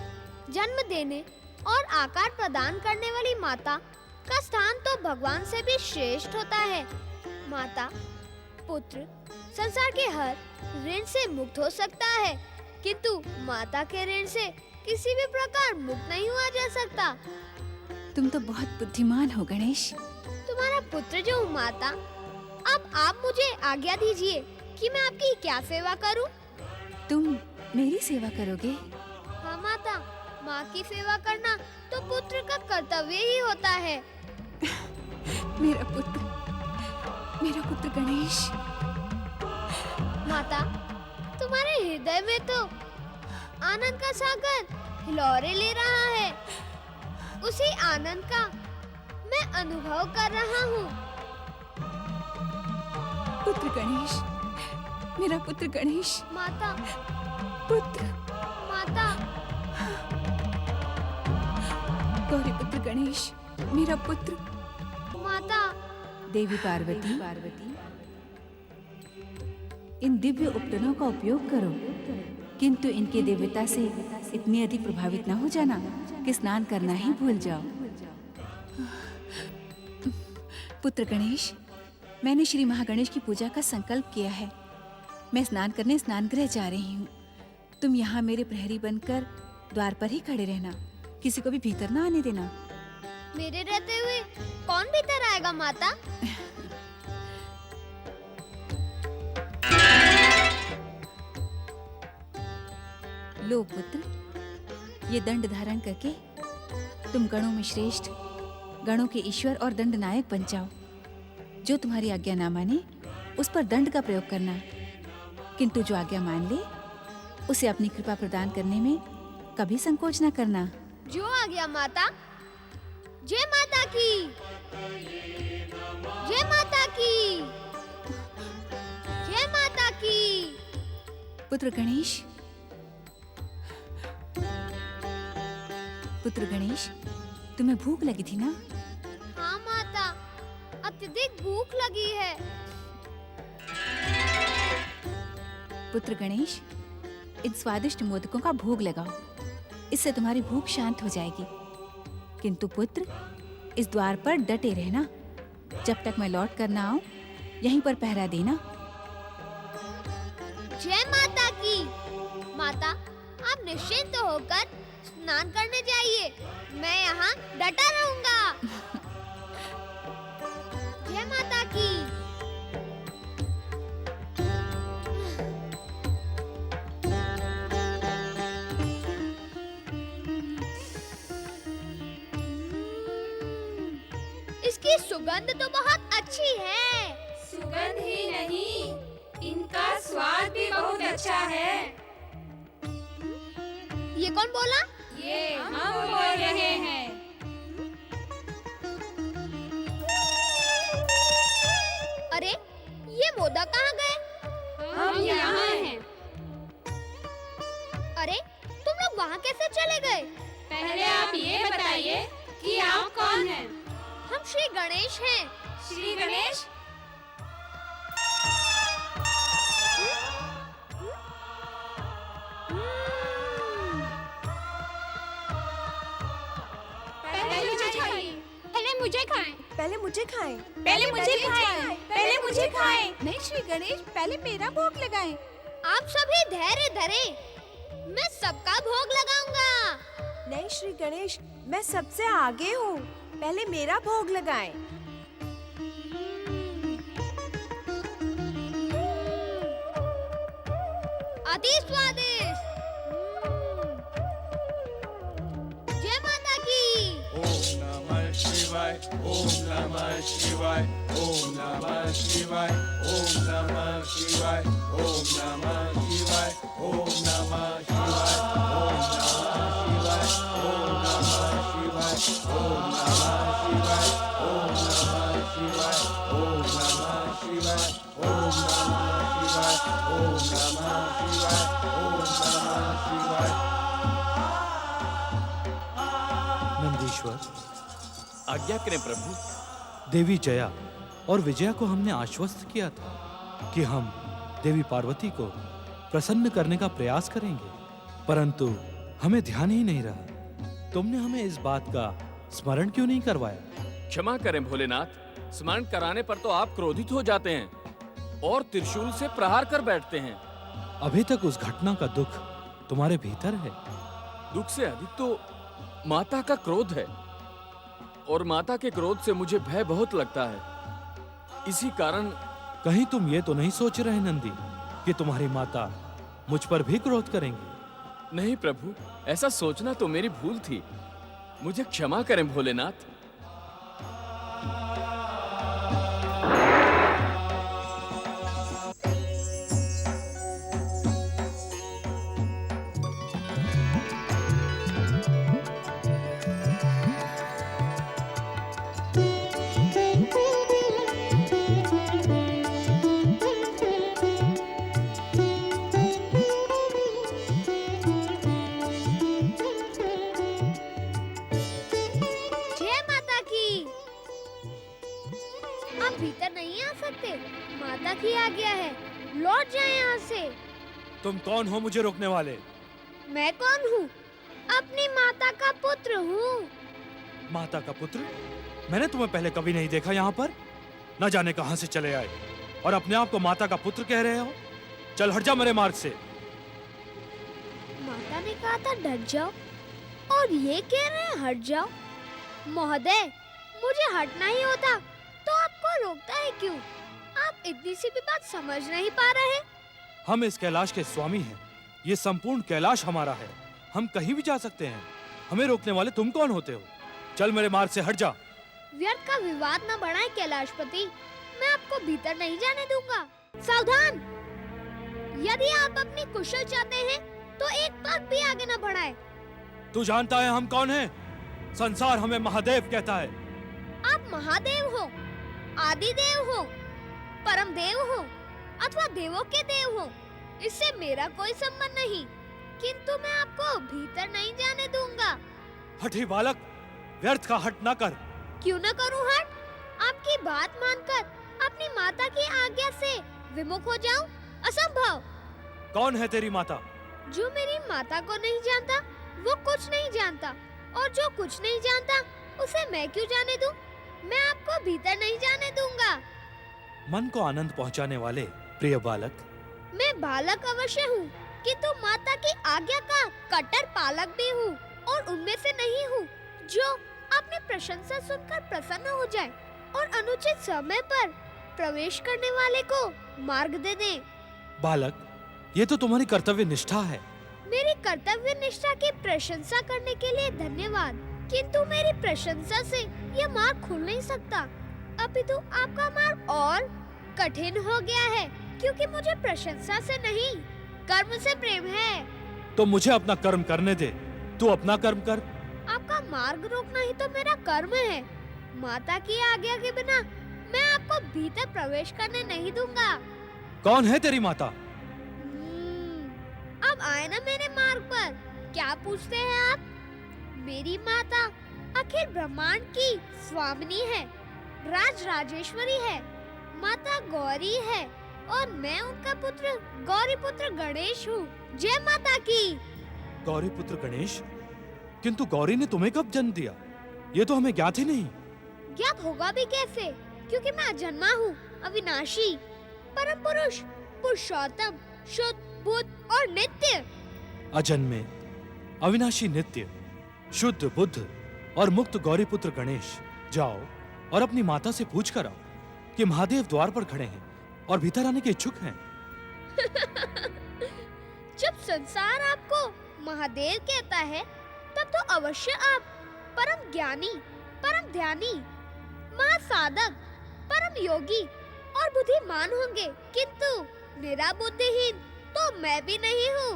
जन्म देने और आकार प्रदान करने वाली माता का स्थान तो भगवान से भी श्रेष्ठ होता है। माता, पुत्र संसार के हर ऋण से मुक्त हो सकता है, किंतु माता के ऋण से किसी भी प्रकार मुक्त नहीं हुआ जा सकता। तुम तो बहुत बुद्धिमान हो गणेश। तुम्हारा पुत्र जो हूँ माता, अब आप मुझे आज्ञा दीजिए कि मैं आपकी क्या सेवा करूं? तुम मेरी सेवा करोगे? हाँ माता, माँ की सेवा करना तो पुत्र का कर्तव्य ही होता है। मेरा पुत्र गणेश। माता, तुम्हारे हृदय में तो आनंद का सागर हिलोरे ले रहा है। उसी आनंद का मैं अनुभव कर रहा हूँ। पुत्र गणेश, मेरा पुत्र गणेश। माता, पुत्र, माता, गौरी पुत्र गणेश, मेरा पुत्र। माता। देवी पार्वती, इन दिव्य उपकरणों का उपयोग करो, किंतु इनकी दिव्यता से इतनी अधिक प्रभावित न हो जाना कि स्नान करना ही भूल जाओ। पुत्र गणेश, मैंने श्री महागणेश की पूजा का संकल्प किया है। मैं स्नान करने स्नानगृह जा रही हूँ। तुम यहाँ मेरे प्रहरी बनकर द्वार पर ही खड़े रहना, किसी को भी भीतर ना आने देना। मेरे रहते हुए कौन भीतर आएगा माता? लो पुत्र, ये दंड धारण करके तुम गणों में श्रेष्ठ, गणों के ईश्वर और दंड नायक बन जाओ। जो तुम्हारी आज्ञा ना माने उस पर दंड का प्रयोग करना, किंतु जो आज्ञा मान ले उसे अपनी कृपा प्रदान करने में कभी संकोच न करना। जो आ गया माता। जय माता की, जय माता की, जय माता की। पुत्र गणेश, पुत्र गणेश, तुम्हें भूख लगी थी ना? हाँ माता, अत्यधिक भूख लगी है। पुत्र गणेश, इन स्वादिष्ट मोदकों का भोग लगाओ, इससे तुम्हारी भूख शांत हो जाएगी। किंतु पुत्र, इस द्वार पर डटे रहना, जब तक मैं लौट कर ना आऊं, यहीं पर पहरा देना। जय माता की। माता, आप निश्चिंत होकर स्नान करने जाइए, मैं यहाँ डटा रहूंगा। जय माता की। इसकी सुगंध तो बहुत अच्छी है। सुगंध ही नहीं, इनका स्वाद भी बहुत अच्छा है। ये कौन बोला? ये हम बोल रहे हैं। श्री गणेश हैं। श्री गणेश? पहले मुझे खाएं। पहले मुझे खाएं। पहले मुझे खाएं। पहले मुझे खाएं। नहीं श्री गणेश, पहले मेरा भोग लगाएं। आप सभी धैर्य धरें, मैं सबका भोग लगाऊंगा। नहीं श्री गणेश, मैं सबसे आगे हूँ, पहले मेरा भोग लगाएं। अति स्वादिष्ट। जय माता की। ओम नमः शिवाय, ओम नमः शिवाय, ओम नमः शिवाय, ओम नमः शिवाय, ओम नमः शिवाय, ओम नमः शिवाय, ओम नमः शिवाय, ओम नमः शिवाय, ओम नमः शिवाय, ओम नमः शिवाय, ओम नमः शिवाय, ओम नमः शिवाय, ओम नमः शिवाय, ओम नमः शिवाय। नंदीश्वर, आज्ञा करें प्रभु। देवी जया और विजया को हमने आश्वस्त किया था कि हम देवी पार्वती को प्रसन्न करने का प्रयास करेंगे, परंतु हमें ध्यान ही नहीं रहा। तुमने हमें इस बात का स्मरण क्यों नहीं करवाया? क्षमा करें भोलेनाथ, स्मरण कराने पर तो आप क्रोधित हो जाते हैं और त्रिशूल से प्रहार कर बैठते हैं। अभी तक उस घटना का दुख तुम्हारे भीतर है। दुख से अधिक तो माता का क्रोध है, और माता के क्रोध से मुझे भय बहुत लगता है। इसी कारण कहीं तुम ये तो नहीं सोच रहे नंदी कि तुम्हारी माता मुझ पर भी क्रोध करेंगी? नहीं प्रभु, ऐसा सोचना तो मेरी भूल थी। मुझे क्षमा करें भोलेनाथ। जय माता की। आप भीतर नहीं आ सकते, माता की आज्ञा है। लौट जाएं यहाँ से। तुम कौन हो मुझे रोकने वाले? मैं कौन हूँ? अपनी माता का पुत्र हूँ। माता का पुत्र? मैंने तुम्हें पहले कभी नहीं देखा यहाँ पर। न जाने कहां से चले आए और अपने आप को माता का पुत्र कह रहे हो। चल हट जा मेरे मार्ग से। माता ने कहा था डट जाओ, और ये कह रहे हैं हट जाओ। महोदय, मुझे हटना ही होता तो आपको रोकता है क्यों? आप इतनी सी भी बात समझ नहीं पा रहे। हम इस कैलाश के स्वामी हैं। ये संपूर्ण कैलाश हमारा है। हम कहीं भी जा सकते हैं। हमें रोकने वाले तुम कौन होते हो? चल मेरे मार्ग से हट जा। व्यर्थ का विवाद न बढ़ाए कैलाशपति, मैं आपको भीतर नहीं जाने दूंगा। सावधान! यदि आप अपनी कुशल चाहते हैं तो एक पग भी आगे न बढ़ाए। तू जानता है हम कौन हैं? संसार हमें महादेव कहता है। आप महादेव हो, आदि देव हो, परम देव हो, अथवा देवों के देव हो, इससे मेरा कोई संबंध नहीं, किंतु मैं आपको भीतर नहीं जाने दूंगा। हठी बालक, व्यर्थ का हट ना कर। क्यों न करूं हट? आपकी बात मानकर अपनी माता की आज्ञा से विमुख हो जाऊं? असंभव। कौन है तेरी माता? जो मेरी माता को नहीं जानता वो कुछ नहीं जानता, और जो कुछ नहीं जानता उसे मैं क्यों जाने दूं? मैं आपको भीतर नहीं जाने दूंगा। मन को आनंद पहुंचाने वाले प्रिय बालक। मैं बालक अवश्य हूँ, किंतु माता की आज्ञा का कट्टर पालक भी हूँ, और उनमें से नहीं हूँ जो अपनी प्रशंसा सुनकर प्रसन्न हो जाए और अनुचित समय पर प्रवेश करने वाले को मार्ग दे दे। बालक, ये तो तुम्हारी कर्तव्य निष्ठा है। मेरी कर्तव्य निष्ठा की प्रशंसा करने के लिए धन्यवाद, किंतु मेरी प्रशंसा से यह मार्ग खुल नहीं सकता। अभी तो आपका मार्ग और कठिन हो गया है, क्योंकि मुझे प्रशंसा से नहीं कर्म से प्रेम है। तो मुझे अपना कर्म करने दे। तू अपना कर्म कर। आपका मार्ग रोकना ही तो मेरा कर्म है। माता की आज्ञा के बिना मैं आपको भीतर प्रवेश करने नहीं दूंगा। कौन है तेरी माता? अब आए ना मेरे मार्ग पर। क्या पूछते हैं आप? मेरी माता अखिल ब्रह्मांड की स्वामिनी है, राज राजेश्वरी है, माता गौरी है और मैं उनका पुत्र गौरी पुत्र गणेश हूँ। जय माता की। गौरी पुत्र गणेश? किंतु गौरी ने तुम्हें कब जन्म दिया? ये तो हमें ज्ञात ही नहीं। ज्ञात होगा भी कैसे, क्योंकि मैं अजन्मा हूँ, अविनाशी, परम पुरुष, पुरुषोत्तम, शुद्ध, बुद्ध और नित्य। अजन्मे, अविनाशी, नित्य, शुद्ध, बुद्ध और मुक्त गौरी पुत्र गणेश, जाओ और अपनी माता से पूछ कर आओ कि महादेव द्वार पर खड़े हैं और भीतर आने के इच्छुक हैं। जब संसार आपको महादेव कहता है, तब तो अवश्य आप परम ज्ञानी, परम ध्यानी, महासाधक, परम योगी और बुद्धिमान होंगे, किंतु मेरा बुद्धिहीन तो मैं भी नहीं हूँ।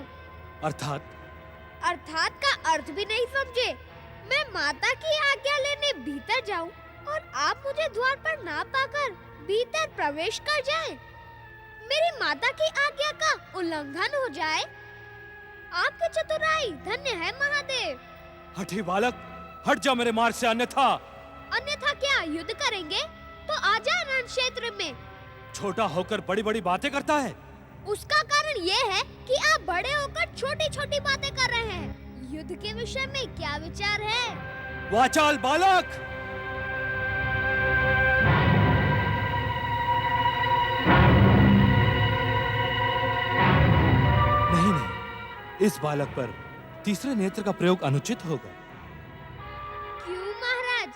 अर्थात का अर्थ भी नहीं समझे। मैं माता की आज्ञा लेने भीतर जाऊं और आप मुझे द्वार पर ना पाकर भीतर प्रवेश कर जाएं। मेरी माता की आज्ञा का उल्लंघन हो जाए। आपकी चतुराई धन्य है महादेव। हठी बालक, हट जा मेरे मार्ग से, अन्यथा क्या युद्ध करेंगे? तो आ जाए रण क्षेत्र में। छोटा होकर बड़ी बड़ी बातें करता है। उसका कारण ये है कि आप बड़े होकर छोटी छोटी बातें कर रहे हैं। युद्ध के विषय में क्या विचार है? वाचाल बालक! नहीं, इस बालक पर तीसरे नेत्र का प्रयोग अनुचित होगा। क्यों महाराज,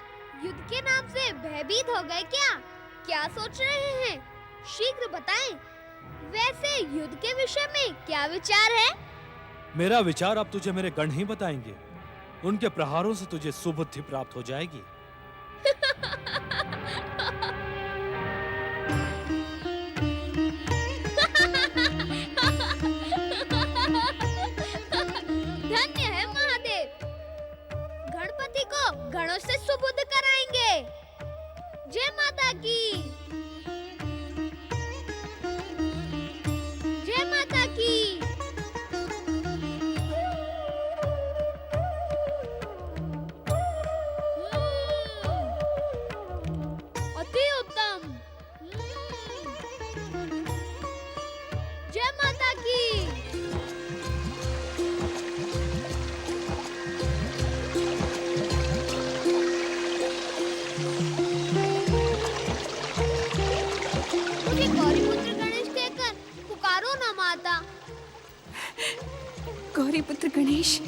युद्ध के नाम से भयभीत हो गए क्या? क्या सोच रहे हैं? शीघ्र बताएं। वैसे युद्ध के विषय में क्या विचार है? मेरा विचार अब तुझे मेरे गण ही बताएंगे। उनके प्रहारों से तुझे सुबुद्धि प्राप्त हो जाएगी। धन्य है महादेव, गणपति को गणों से सुबुद्ध कराएंगे। जय माता की। जय माता की। अति उत्तम। जय माता की। मुझे गौरी पुत्र गणेश कहकर पुकारो ना माता। गौरी पुत्र गणेश,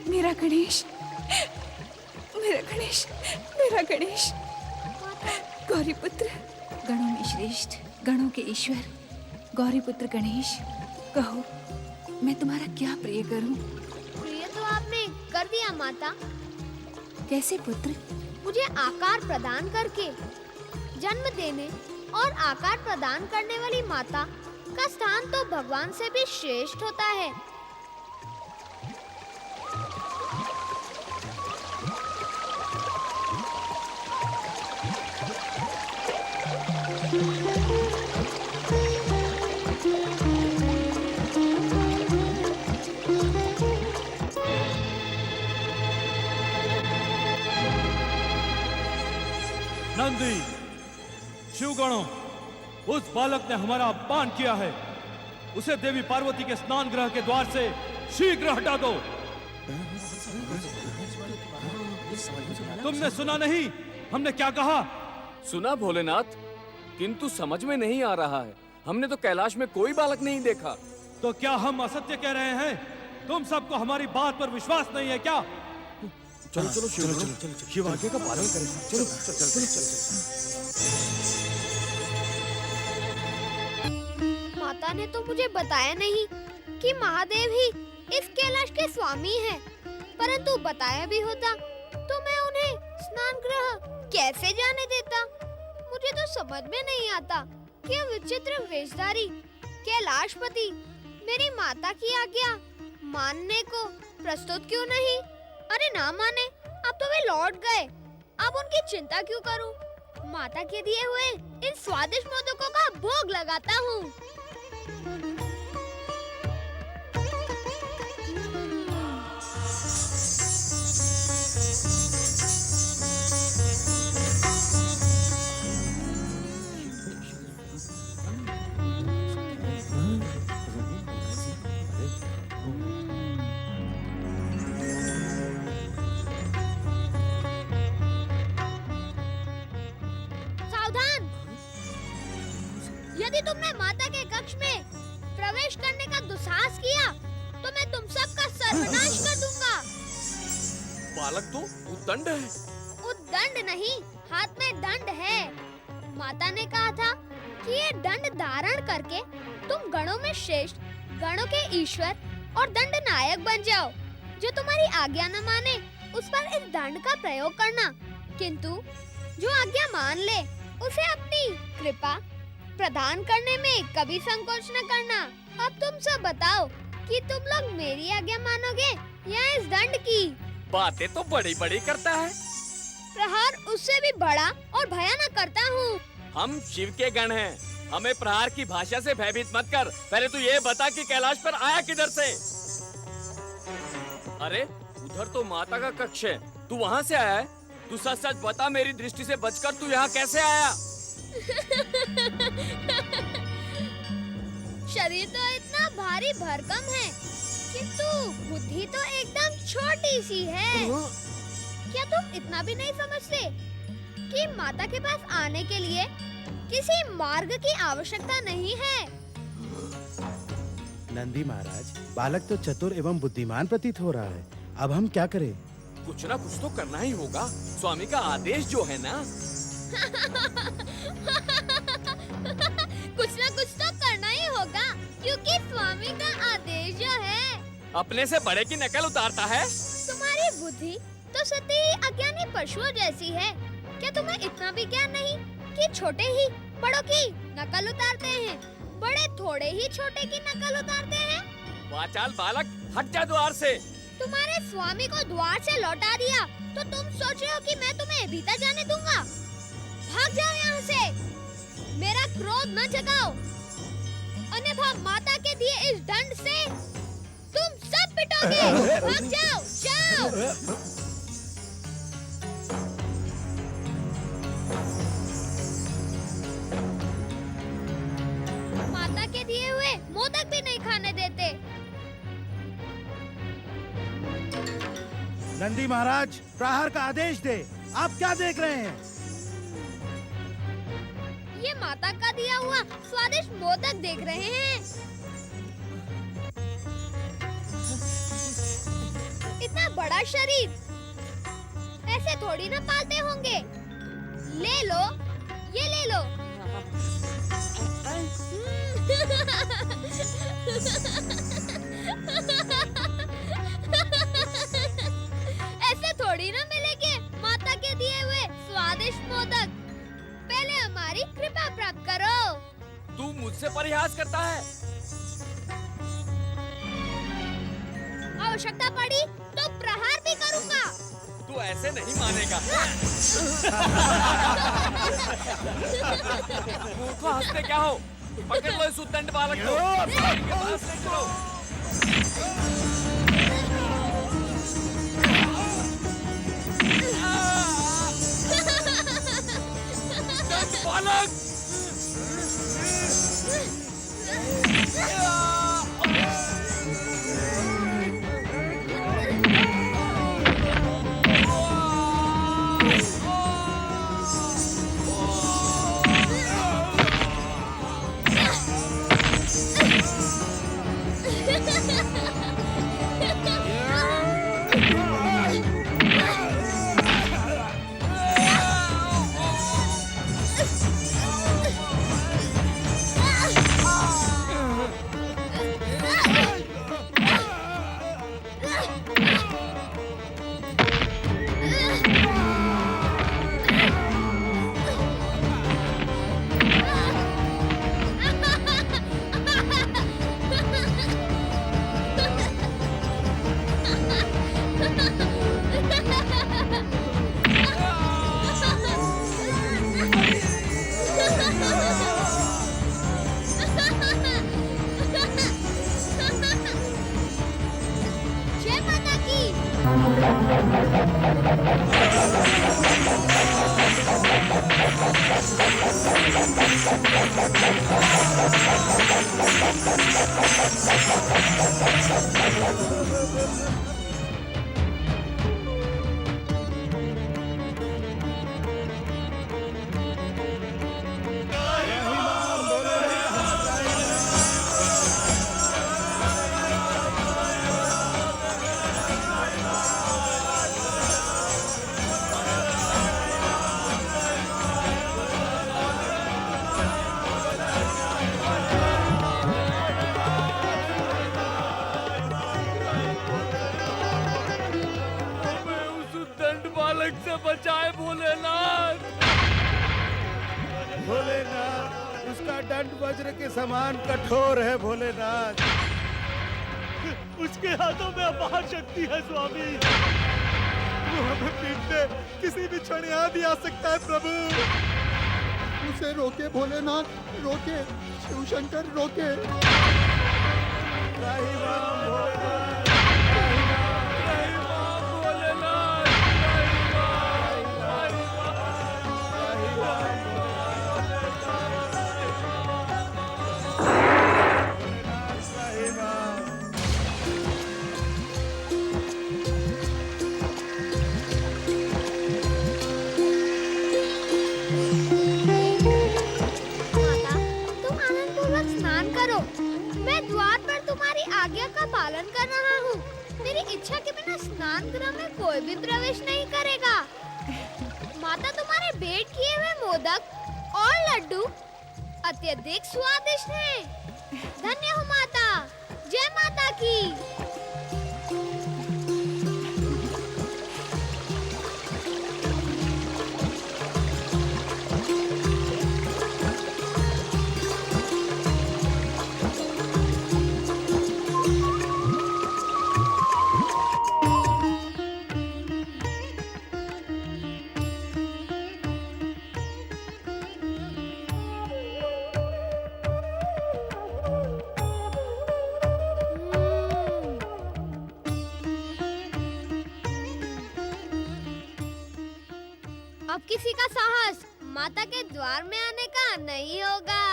मेरा गणेश, मेरा गणेश, मेरा गणेश। गौरी पुत्र, गणों में श्रेष्ठ, गणों के ईश्वर, गौरी पुत्र गणेश, कहो मैं तुम्हारा क्या प्रिय करूं? प्रिय तो आपने कर दिया माता। कैसे पुत्र? मुझे आकार प्रदान करके। जन्म देने और आकार प्रदान करने वाली माता का स्थान तो भगवान से भी श्रेष्ठ होता है। नंदी, शिवगणों, उस बालक ने हमारा अपमान किया है। उसे देवी पार्वती के स्नान गृह के द्वार से शीघ्र हटा दो। तुमने सुना नहीं हमने क्या कहा? सुना भोलेनाथ, किंतु समझ में नहीं आ रहा है। हमने तो कैलाश में कोई बालक नहीं देखा। तो क्या हम असत्य कह रहे हैं? तुम सबको हमारी बात पर विश्वास नहीं है क्या? चलो चलो शिव आज्ञा का पालन करें। चलो चलो चलो। माता ने तो मुझे बताया नहीं कि महादेव ही इस कैलाश के स्वामी हैं। परंतु बताया भी होता तो मैं उन्हें स्नान गृह कैसे जाने देता। मुझे तो समझ में नहीं आता कि विचित्र वेशधारी कैलाशपति मेरी माता की आज्ञा मानने को प्रस्तुत क्यों नहीं। अरे ना माने, अब तो वे लौट गए। अब उनकी चिंता क्यों करूं? माता के दिए हुए इन स्वादिष्ट मोदकों का भोग लगाता हूँ। यदि तुमने माता के कक्ष में प्रवेश करने का दुस्साहस किया तो मैं तुम सबका सर्वनाश कर दूंगा। बालक तो उद्दंड है। उद्दंड नहीं, हाथ में दंड है। माता ने कहा था कि ये दंड धारण करके तुम गणों में श्रेष्ठ, गणों के ईश्वर और दंड नायक बन जाओ। जो तुम्हारी आज्ञा न माने उस पर इस दंड का प्रयोग करना, किंतु जो आज्ञा मान ले उसे अपनी कृपा प्रदान करने में कभी संकोच न करना। अब तुम सब बताओ कि तुम लोग मेरी आज्ञा मानोगे या इस दंड की? बातें तो बड़ी बड़ी करता है। प्रहार उससे भी बड़ा और भयानक करता हूँ। हम शिव के गण हैं। हमें प्रहार की भाषा से भयभीत मत कर। पहले तू ये बता कि कैलाश पर आया किधर से? अरे उधर तो माता का कक्ष है, तू वहाँ से आया है? तू सच सच बता, मेरी दृष्टि से बचकर तू यहाँ कैसे आया? शरीर तो इतना भारी भरकम है, किंतु बुद्धि तो एकदम छोटी सी है। क्या तुम इतना भी नहीं समझते कि माता के पास आने के लिए किसी मार्ग की आवश्यकता नहीं है? नंदी महाराज, बालक तो चतुर एवं बुद्धिमान प्रतीत हो रहा है। अब हम क्या करें? कुछ ना कुछ तो करना ही होगा। स्वामी का आदेश जो है ना। कुछ ना कुछ तो करना ही होगा, क्योंकि स्वामी का आदेश जो है। अपने से बड़े की नकल उतारता है। तुम्हारी बुद्धि तो सती ही अज्ञानी पशुओं जैसी है। क्या तुम्हें इतना भी ज्ञान नहीं कि छोटे ही बड़ों की नकल उतारते हैं, बड़े थोड़े ही छोटे की नकल उतारते हैं? वाचाल बालक, हट जा द्वार से। तुम्हारे स्वामी को द्वार से लौटा दिया तो तुम सोच रहे हो कि मैं तुम्हें भीतर जाने दूंगा? भाग जाओ यहाँ से, मेरा क्रोध न जगाओ, अन्यथा माता के दिए इस दंड से तुम सब पिटोगे। भाग जाओ, जाओ। माता के दिए हुए मोदक भी नहीं खाने देते। नंदी महाराज, प्रहार का आदेश दे। आप क्या देख रहे हैं? ये माता का दिया हुआ स्वादिष्ट मोदक देख रहे हैं। इतना बड़ा शरीर ऐसे थोड़ी ना पालते होंगे। ले लो, ये ले लो। ऐसे थोड़ी ना मिलेंगे माता के दिए हुए स्वादिष्ट मोदक। पहले हमारी कृपा प्राप्त करो। तू मुझसे परिहास करता है। आवश्यकता पड़ी तो प्रहार भी करूंगा। तू ऐसे नहीं मानेगा। मूर्खों, हंसते क्या हो? पकड़ लो इस उद्दंड बालक को। इनके पास ले चलो। उद्दंड बालक! आपका दंड वज्र के समान कठोर है भोलेनाथ। उसके हाथों में अपार शक्ति है स्वामी। वो हमें पीटने किसी भी क्षण यहाँ भी आ सकता है प्रभु। उसे रोके भोलेनाथ, रोके शिव शंकर, रोके। आज्ञा का पालन कर रहा हूँ। मेरी इच्छा के बिना स्नान गृह में कोई भी प्रवेश नहीं करेगा। माता, तुम्हारे भेंट किए हुए मोदक और लड्डू अत्यधिक स्वादिष्ट हैं। धन्य हो माता। जय माता की। अब किसी का साहस माता के द्वार में आने का नहीं होगा।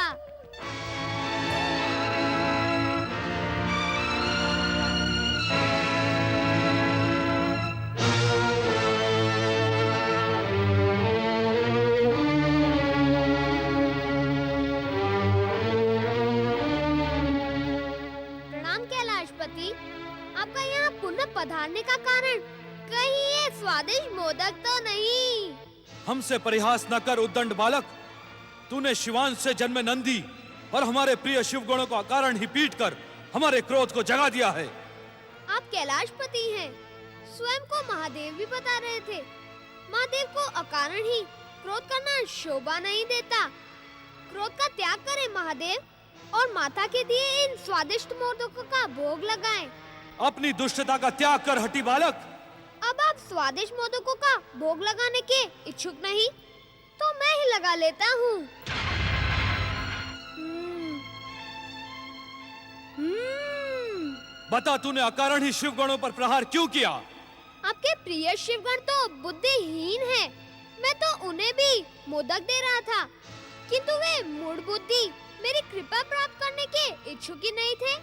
प्रणाम कैलाशपति। आपका यहाँ पुनः पधारने का कारण कहीं ये स्वादिष्ट मोदक तो नहीं? हमसे परिहास न कर उद्दंड बालक। तूने शिवांश से जन्मे नंदी और हमारे प्रिय शिवगणों का कारण ही पीट कर हमारे क्रोध को जगा दिया है। आप कैलाशपति हैं। स्वयं को महादेव भी बता रहे थे। महादेव को अकारण ही क्रोध करना शोभा नहीं देता। क्रोध का त्याग करें महादेव और माता के दिए इन स्वादिष्ट मोदकों का भोग लगाएं। अपनी दुष्टता का त्याग कर हटी बालक। अब आप स्वादिष्ट मोदकों का भोग लगाने के इच्छुक नहीं तो मैं ही लगा लेता हूँ। बता, तूने अकारण ही शिवगणों पर प्रहार क्यों किया? आपके प्रिय शिवगण तो बुद्धिहीन हैं। मैं तो उन्हें भी मोदक दे रहा था, किंतु वे मूढ़ बुद्धि मेरी कृपा प्राप्त करने के इच्छुक ही नहीं थे।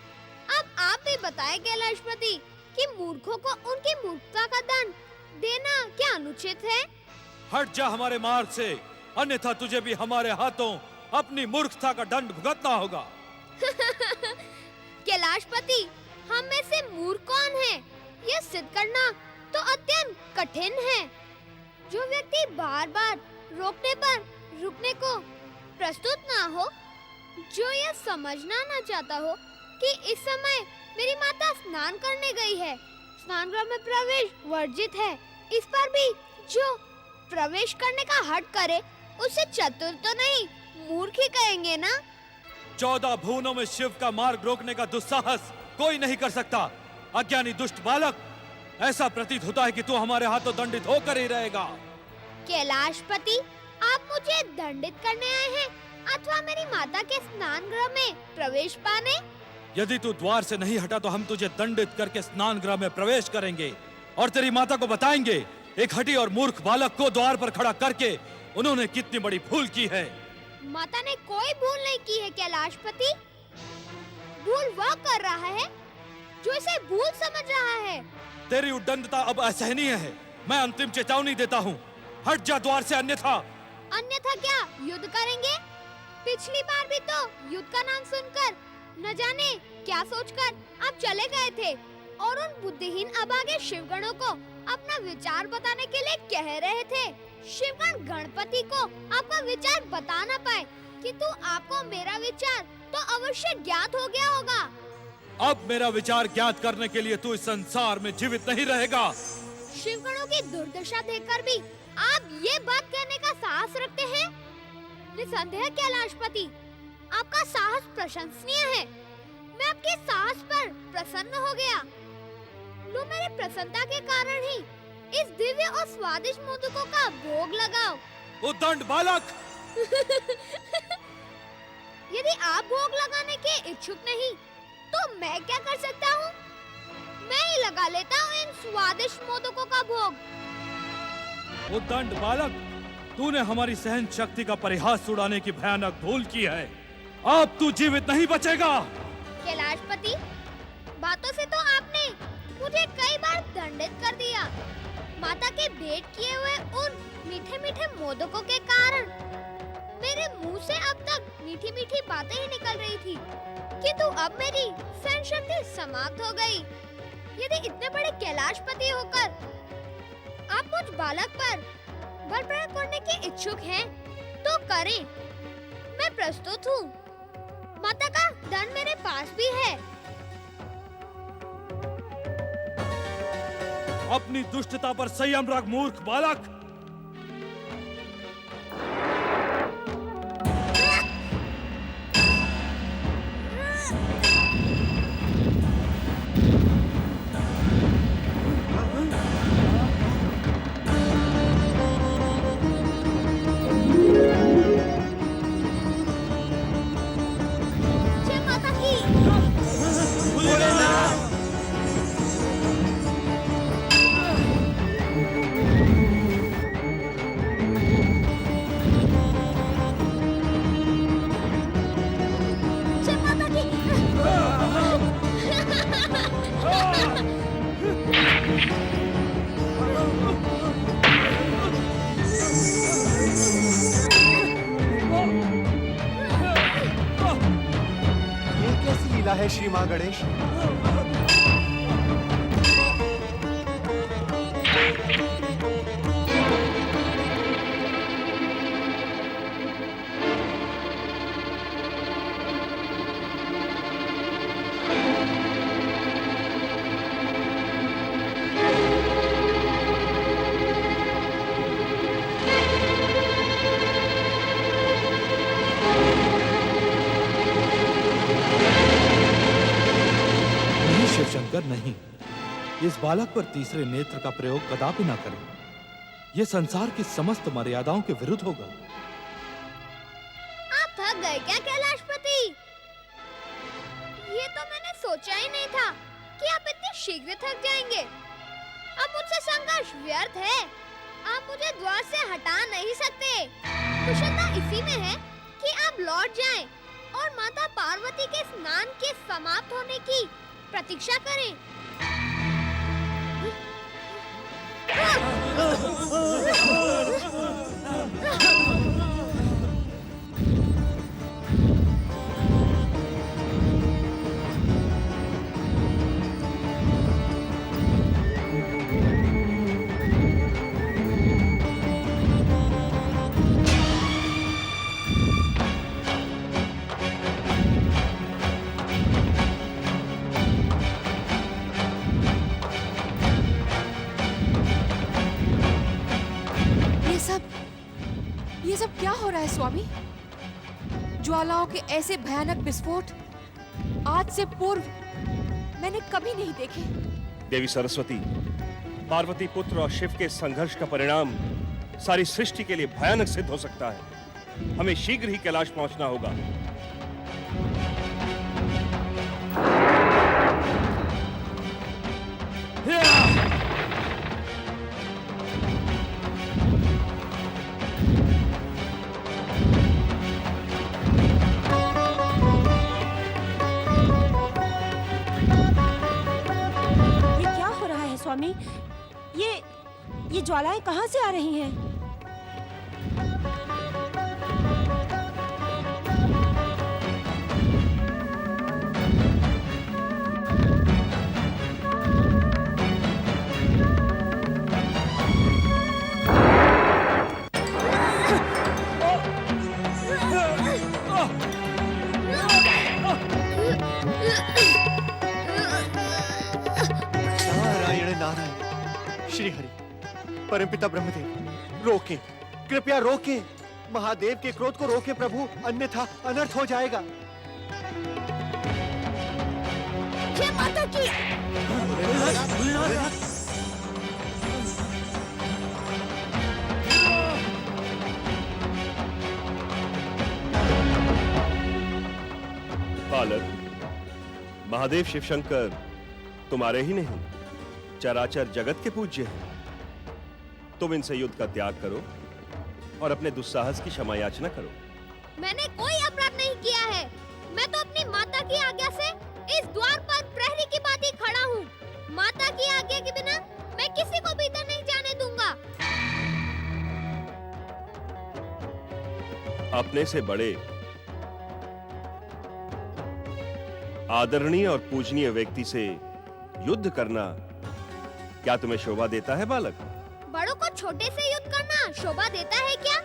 अब आप भी बताएं कैलाशपति कि मूर्खों को उनकी मूर्खता का दंड देना क्या अनुचित है? हट जा हमारे मार्ग से, अन्यथा तुझे भी हमारे हाथों अपनी मूर्खता का दंड भुगतना होगा। कैलाशपति, हम में से मूर्ख कौन है, यह सिद्ध करना तो अत्यंत कठिन है। जो व्यक्ति बार बार रोकने पर रुकने को प्रस्तुत ना हो, जो यह समझना ना चाहता हो कि इस समय मेरी माता स्नान करने गई है, स्नान गृह में प्रवेश वर्जित है, इस पर भी जो प्रवेश करने का हट करे उसे चतुर तो नहीं मूर्ख ही कहेंगे ना। 14 भुवनों में शिव का मार्ग रोकने का दुस्साहस कोई नहीं कर सकता। अज्ञानी दुष्ट बालक, ऐसा प्रतीत होता है कि तू हमारे हाथों दंडित होकर ही रहेगा। कैलाशपति, आप मुझे दंडित करने आए हैं अथवा मेरी माता के स्नान गृह में प्रवेश पाने? यदि तू द्वार से नहीं हटा तो हम तुझे दंडित करके स्नान गृह में प्रवेश करेंगे और तेरी माता को बताएंगे एक हठी और मूर्ख बालक को द्वार पर खड़ा करके उन्होंने कितनी बड़ी भूल की है। माता ने कोई भूल नहीं की है कैलाशपति। भूल वह कर रहा है जो इसे भूल समझ रहा है। तेरी उद्दंडता अब असहनीय है। मैं अंतिम चेतावनी देता हूँ, हट जा द्वार से, अन्यथा। अन्यथा क्या युद्ध करेंगे? पिछली बार भी तो युद्ध का नाम सुनकर न जाने क्या सोचकर आप चले गए थे और उन बुद्धिहीन अभागे शिवगणों को अपना विचार बताने के लिए कह रहे थे। शिवगण गणपति को आपका विचार बता न पाए, किंतु आपको मेरा विचार तो अवश्य ज्ञात हो गया होगा। अब मेरा विचार ज्ञात करने के लिए तू इस संसार में जीवित नहीं रहेगा। शिवगणों की दुर्दशा देखकर भी आप ये बात कहने का साहस रखते हैं? निसंदेह कैलाशपति, आपका साहस प्रशंसनीय है। मैं आपके साहस पर प्रसन्न हो गया। लो मेरी प्रसन्नता के कारण ही इस दिव्य और स्वादिष्ट मोदकों का भोग लगाओ। उद्दंड बालक! यदि आप भोग लगाने के इच्छुक नहीं, तो मैं क्या कर सकता हूँ? मैं ही लगा लेता हूँ इन स्वादिष्ट मोदकों का भोग। उद्दंड बालक, तूने हमारी सहन शक्ति का परिहास उड़ाने की भयानक भूल की है। अब तू जीवित नहीं बचेगा। कैलाशपति, बातों से तो आपने मुझे कई बार दंडित कर दिया। माता के भेंट किए हुए उन मीठे मीठे मोदकों के कारण मेरे मुंह से अब तक मीठी मीठी बातें ही निकल रही थी, किंतु अब मेरी सहन शक्ति समाप्त हो गई। यदि इतने बड़े कैलाशपति होकर आप मुझ बालक पर बल प्रयोग करने के इच्छुक हैं, तो करें। मैं प्रस्तुत हूँ। माता का दंड मेरे पास भी है। अपनी दुष्टता पर संयम रख मूर्ख बालक। जय माता की। जय माता की। ये कैसी लीला है श्री माँ गणेश? नहीं शिवशंकर, नहीं। इस बालक पर तीसरे नेत्र का प्रयोग कदापि न करें। यह संसार की समस्त मर्यादाओं के विरुद्ध होगा। आप थक गए क्या कैलाशपति? ये तो मैंने सोचा ही नहीं था कि आप इतने शीघ्र थक जाएंगे। अब मुझसे संघर्ष व्यर्थ है। आप मुझे द्वार से हटा नहीं सकते। कुशलता इसी में है कि आप लौट जाएं और माता पार्वती के स्नान के समाप्त होने की प्रतीक्षा करें। ये सब क्या हो रहा है स्वामी? ज्वालाओं के ऐसे भयानक विस्फोट आज से पूर्व मैंने कभी नहीं देखे। देवी सरस्वती, पार्वती पुत्र और शिव के संघर्ष का परिणाम सारी सृष्टि के लिए भयानक सिद्ध हो सकता है। हमें शीघ्र ही कैलाश पहुंचना होगा। स्वामी, ये ज्वालाएं कहाँ से आ रही हैं? श्री हरि, परमपिता ब्रह्मदेव, रोकें, कृपया रोकें। महादेव के क्रोध को रोके प्रभु, अन्यथा अनर्थ हो जाएगा। जय माता की। बालक, महादेव शिव शंकर तुम्हारे ही नहीं, चराचर जगत के पूज्य हैं। तुम इनसे युद्ध का त्याग करो और अपने दुस्साहस की क्षमा याचना करो। मैंने कोई अपराध नहीं किया है। मैं तो अपनी माता की आज्ञा से इस द्वार पर प्रहरी की बात ही खड़ा हूँ। माता की आज्ञा के बिना मैं किसी को भीतर नहीं जाने दूंगा। अपने से बड़े आदरणीय और पूजनीय व्यक्ति से युद्ध करना क्या तुम्हें शोभा देता है बालक? बड़ों को छोटे से युद्ध करना शोभा देता है क्या?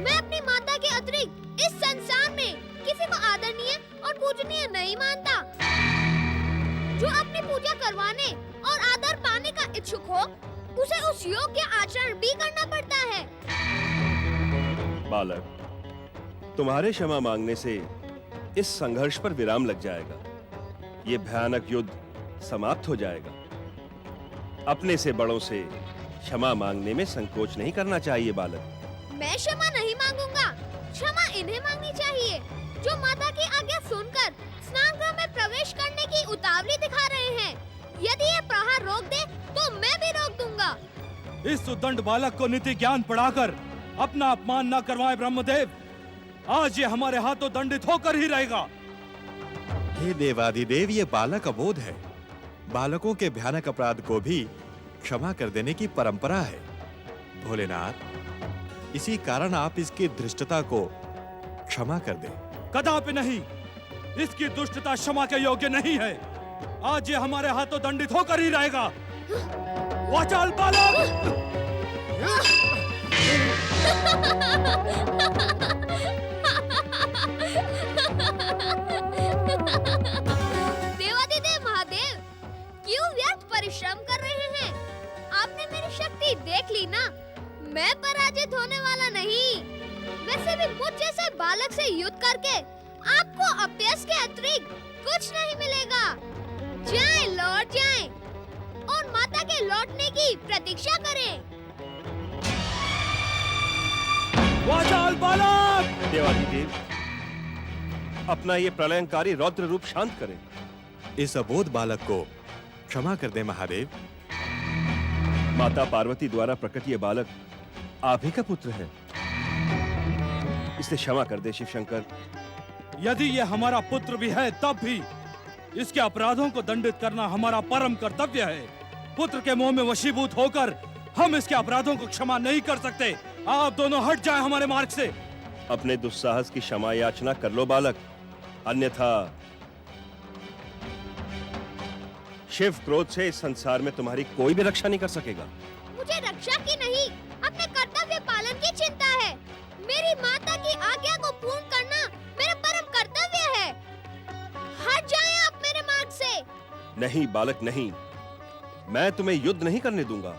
मैं अपनी माता के अतिरिक्त इस संसार में किसी को आदरणीय और पूजनीय नहीं मानता। जो अपनी पूजा करवाने और आदर पाने का इच्छुक हो, उसे उस योग्य आचरण भी करना पड़ता है। बालक, तुम्हारे क्षमा मांगने से इस संघर्ष पर विराम लग जाएगा। ये भयानक युद्ध समाप्त हो जाएगा। अपने से बड़ों से क्षमा मांगने में संकोच नहीं करना चाहिए बालक। मैं क्षमा नहीं मांगूंगा, क्षमा इन्हें मांगनी चाहिए जो माता की आज्ञा सुनकर स्नानगृह में प्रवेश करने की उतावली दिखा रहे हैं। यदि ये प्रहार रोक दे तो मैं भी रोक दूंगा। इस उद्दंड बालक को नीति ज्ञान पढ़ाकर अपना अपमान न करवाए ब्रह्मदेव। आज ये हमारे हाथों दंडित होकर ही रहेगा। हे देवाधिदेव, ये बालक अबोध है। बालकों के भयानक अपराध को भी क्षमा कर देने की परंपरा है। भोलेनाथ, इसी कारण आप इसकी धृष्टता को क्षमा कर दें। कदापि नहीं, इसकी दुष्टता क्षमा के योग्य नहीं है। आज ये हमारे हाथों दंडित होकर ही रहेगा। वाचाल बालक! देवाधिदेव महादेव, क्यों व्यर्थ परिश्रम कर रहे हैं? आपने मेरी शक्ति देख ली ना। मैं पराजित होने वाला नहीं। वैसे भी मुझ जैसे बालक से युद्ध करके आपको अपयश के अतिरिक्त कुछ नहीं मिलेगा। जाएं, लौट जाएं और माता के लौटने की प्रतीक्षा करें। वाचाल बालक! देवाधिदेव, अपना ये प्रलयंकारी रौद्र रूप शांत करें। इस अबोध बालक को क्षमा कर दे महादेव। माता पार्वती द्वारा प्रकट ये बालक आप ही का पुत्र है। इसे क्षमा कर दे शिव शंकर। यदि ये हमारा पुत्र भी है तब भी इसके अपराधों को दंडित करना हमारा परम कर्तव्य है। पुत्र के मोह में वशीभूत होकर हम इसके अपराधों को क्षमा नहीं कर सकते। आप दोनों हट जाएं हमारे मार्ग से। अपने दुस्साहस की क्षमा याचना कर लो बालक, अन्यथा शिव क्रोध से इस संसार में तुम्हारी कोई भी रक्षा नहीं कर सकेगा। मुझे रक्षा की नहीं, अपने कर्तव्य पालन की चिंता है। मेरी माता की आज्ञा को पूर्ण करना मेरा परम कर्तव्य है। हट जाएं आप मेरे मार्ग से। नहीं बालक नहीं, मैं तुम्हें युद्ध नहीं करने दूंगा।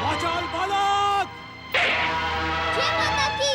वाचाल बालक! जय माता की।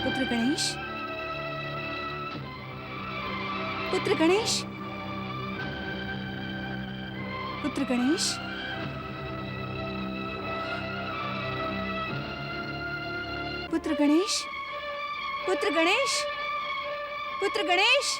पुत्र गणेश, पुत्र गणेश, पुत्र गणेश, पुत्र गणेश, पुत्र गणेश, पुत्र गणेश, पुत्र गणेश।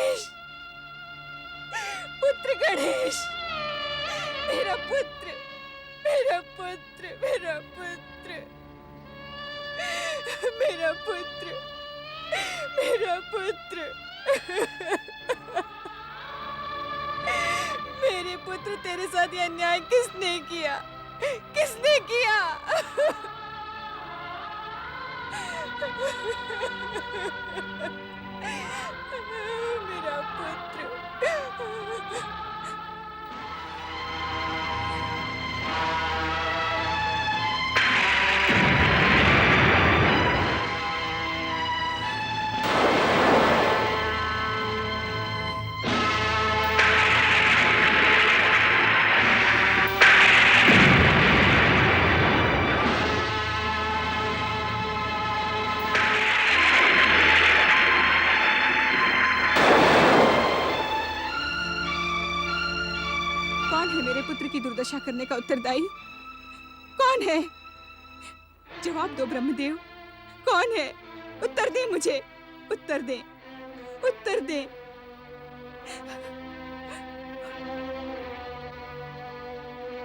गणेश, पुत्र गणेश, मेरा पुत्र, मेरा पुत्र, मेरा पुत्र, मेरा पुत्र, मेरा पुत्र। मेरे पुत्र, तेरे साथ ये अन्याय किसने किया? किसने किया? मेरा पुत्र। कौन है मेरे पुत्र की दुर्दशा करने का उत्तरदायी? कौन है? जवाब दो ब्रह्मदेव, कौन है? उत्तर दे मुझे, उत्तर दे, उत्तर दे।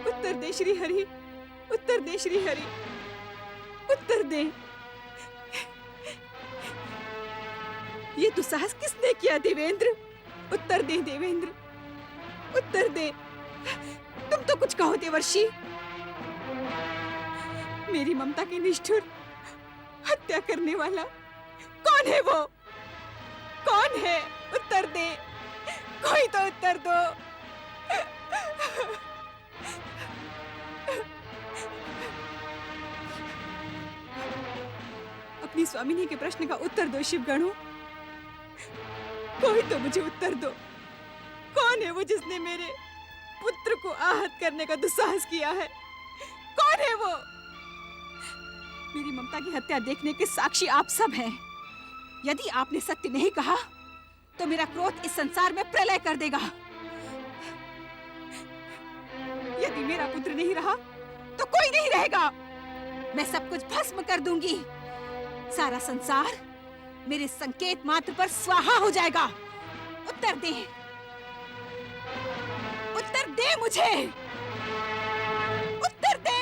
उत्तर दे श्री हरि, उत्तर दे श्री हरि, उत्तर दे। ये दुस्साहस किसने किया देवेंद्र? उत्तर दे देवेंद्र, उत्तर दे। तुम तो कुछ कहो देवर्षि। मेरी ममता की निष्ठुर हत्या करने वाला कौन है? वो कौन है? उत्तर दे, कोई तो उत्तर दो। अपनी स्वामिनी के प्रश्न का उत्तर दो शिवगणों, कोई तो मुझे उत्तर दो। कौन है वो जिसने मेरे पुत्र को आहत करने का दुस्साहस किया है? कौन है वो? मेरी ममता की हत्या देखने के साक्षी आप सब हैं। यदि आपने सत्य नहीं कहा तो मेरा क्रोध इस संसार में प्रलय कर देगा। यदि मेरा पुत्र नहीं रहा तो कोई नहीं रहेगा। मैं सब कुछ भस्म कर दूंगी। सारा संसार मेरे संकेत मात्र पर स्वाहा हो जाएगा। उत्तर दे, उत्तर दे मुझे, उत्तर दे।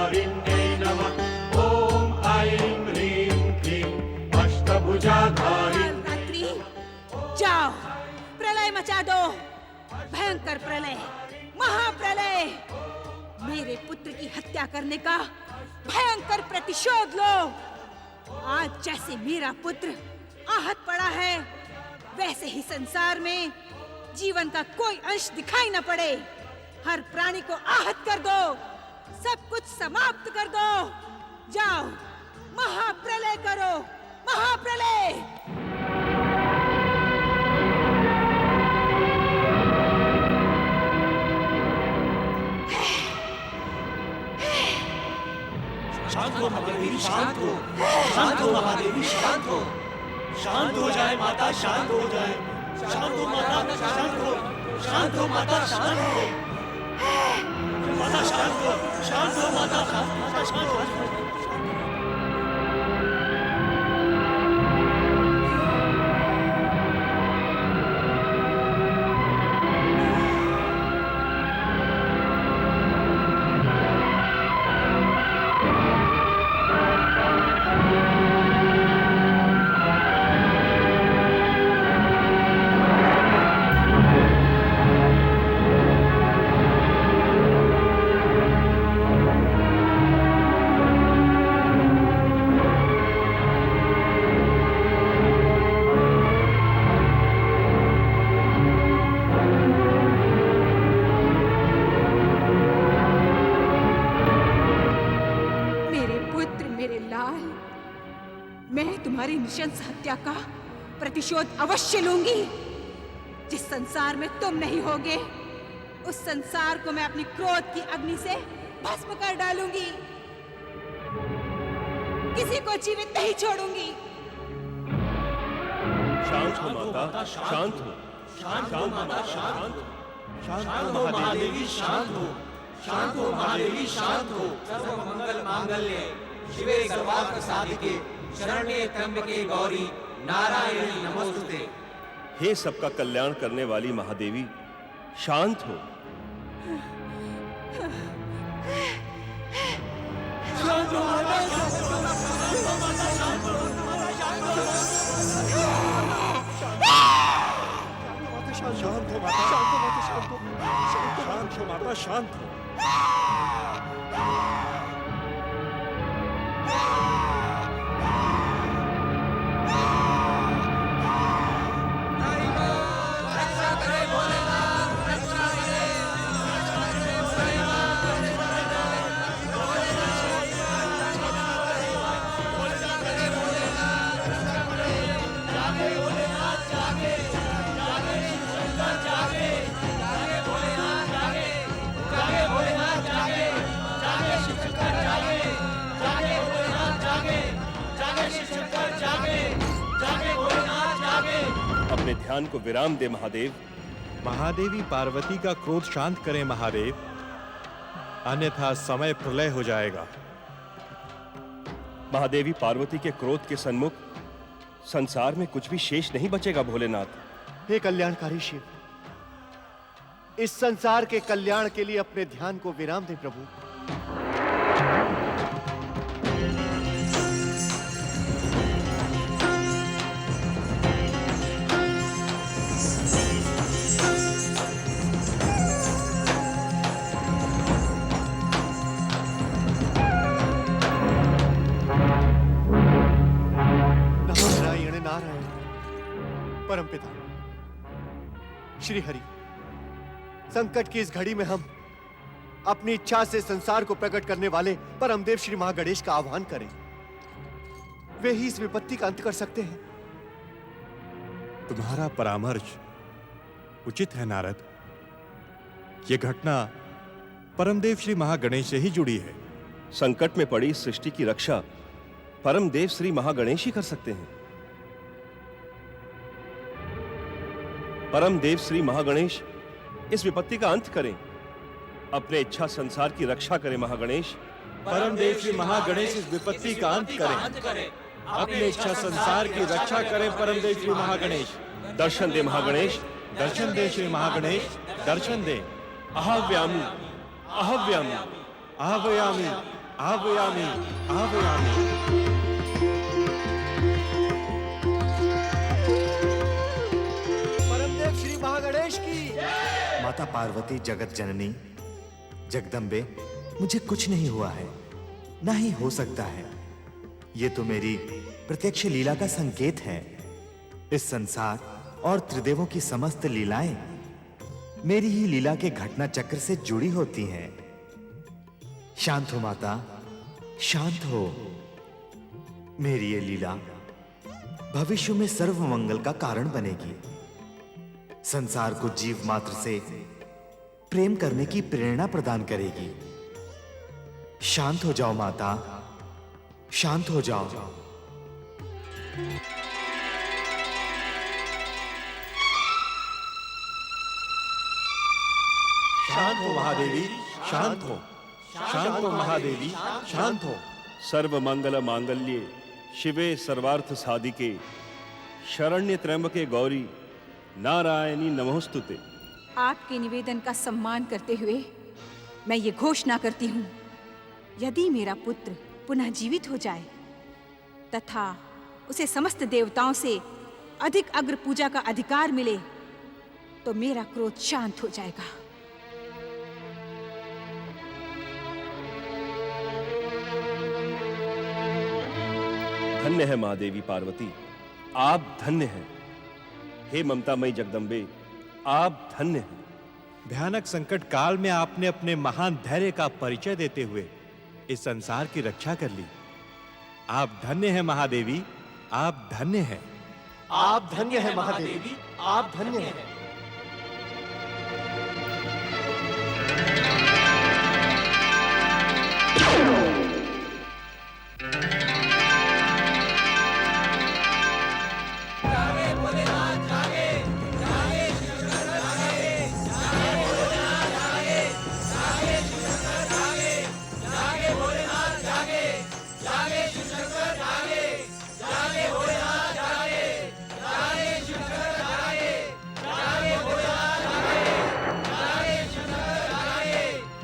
अष्टभुजाधारिण्यै नमः। ॐ ऐं ह्रीं क्लीं अष्टभुजाधारिण्यै। रात्रि जाओ, प्रलय मचा दो, भयंकर प्रलय, महाप्रलय। मेरे पुत्र की हत्या करने का भयंकर प्रतिशोध लो। आज जैसे मेरा पुत्र आहत पड़ा है, वैसे ही संसार में जीवन का कोई अंश दिखाई न पड़े। हर प्राणी को आहत कर दो, सब कुछ समाप्त कर दो। जाओ, महाप्रलय करो, महाप्रलय। शांत हो महादेवी, शांत हो, शांत हो महादेवी, शांत हो, शांत हो जाए माता, शांत हो जाए, शांत हो माता, शांत हो, शांत हो माता, शांत हो, माता शांत हो, शांत हो माता, शांत हो। तुम्हारी नृशंस हत्या का प्रतिशोध अवश्य लूंगी। जिस संसार में तुम नहीं होगे, उस संसार को मैं अपनी क्रोध की अग्नि से भस्म कर डालूंगी। किसी को जीवित नहीं छोड़ूंगी। शांत हो माता, शांत हो, शांत हो माता, शांत हो, शांत हो महादेवी, शांत हो, शांत हो महादेवी, शांत हो। सर्वमंगल मांगल्ये शिवे सर्वार्थ साधिके शरण्ये त्र्यंबके गौरी नारायणी नमोस्तुते। हे सबका कल्याण करने वाली महादेवी, शांत हो। शांत हो माता, शांत हो माता, शांत हो, शांत हो, शांत हो माता, शांत हो माता, शांत हो, शांत हो माता, शांत हो। अपने ध्यान को विराम दे महादेव। महादेवी पार्वती का क्रोध शांत करें महादेव, अन्यथा समय प्रलय हो जाएगा। महादेवी पार्वती के क्रोध के सन्मुख संसार में कुछ भी शेष नहीं बचेगा भोलेनाथ। हे कल्याणकारी शिव, इस संसार के कल्याण के लिए अपने ध्यान को विराम दे प्रभु। नारायण नारायण। परमपिता श्री हरि, संकट की इस घड़ी में हम अपनी इच्छा से संसार को प्रकट करने वाले परमदेव श्री महागणेश का आह्वान करें। वे ही इस विपत्ति का अंत कर सकते हैं। तुम्हारा परामर्श उचित है नारद। यह घटना परमदेव श्री महागणेश से ही जुड़ी है। संकट में पड़ी इस सृष्टि की रक्षा परमदेव श्री महागणेश ही कर सकते हैं। परमदेव श्री महागणेश इस विपत्ति का अंत करें, अपने इच्छा संसार की रक्षा करें। महागणेश, परमदेव श्री महागणेश इस विपत्ति का अंत करें, अपने इच्छा संसार की रक्षा करें। परमदेव श्री महागणेश, दर्शन दे महागणेश, दर्शन दे श्री महागणेश, दर्शन दे। आहव्यामी, आहव्यामी, आहवयामी, आह्वयामि आह्वयामि। परमदेव श्री महागणेश की। माता पार्वती जगत जननी जगदम्बे, मुझे कुछ नहीं हुआ है, ना ही हो सकता है। ये तो मेरी प्रत्यक्ष लीला का संकेत है। इस संसार और त्रिदेवों की समस्त लीलाएं मेरी ही लीला के घटना चक्र से जुड़ी होती हैं। शांत हो माता, शांत हो। मेरी ये लीला भविष्य में सर्व मंगल का कारण बनेगी। संसार को जीव मात्र से प्रेम करने की प्रेरणा प्रदान करेगी। शांत हो जाओ माता, शांत हो जाओ। शांत हो महादेवी, शांत हो। शांत हो महादेवी, शांत हो। सर्व मंगल मांगल्ये शिवे सर्वार्थ साधिके शरण्य त्र्यंबके गौरी नारायणी नमोस्तुते। आपके निवेदन का सम्मान करते हुए मैं ये घोषणा करती हूँ, यदि मेरा पुत्र पुनः जीवित हो जाए तथा उसे समस्त देवताओं से अधिक अग्र पूजा का अधिकार मिले तो मेरा क्रोध शांत हो जाएगा। धन्य है महादेवी पार्वती, आप धन्य हैं। हे ममतामयी जगदम्बे, आप धन्य हैं। भयानक संकट काल में आपने अपने महान धैर्य का परिचय देते हुए इस संसार की रक्षा कर ली। आप धन्य हैं महादेवी, आप धन्य हैं। आप धन्य हैं महादेवी, आप धन्य हैं।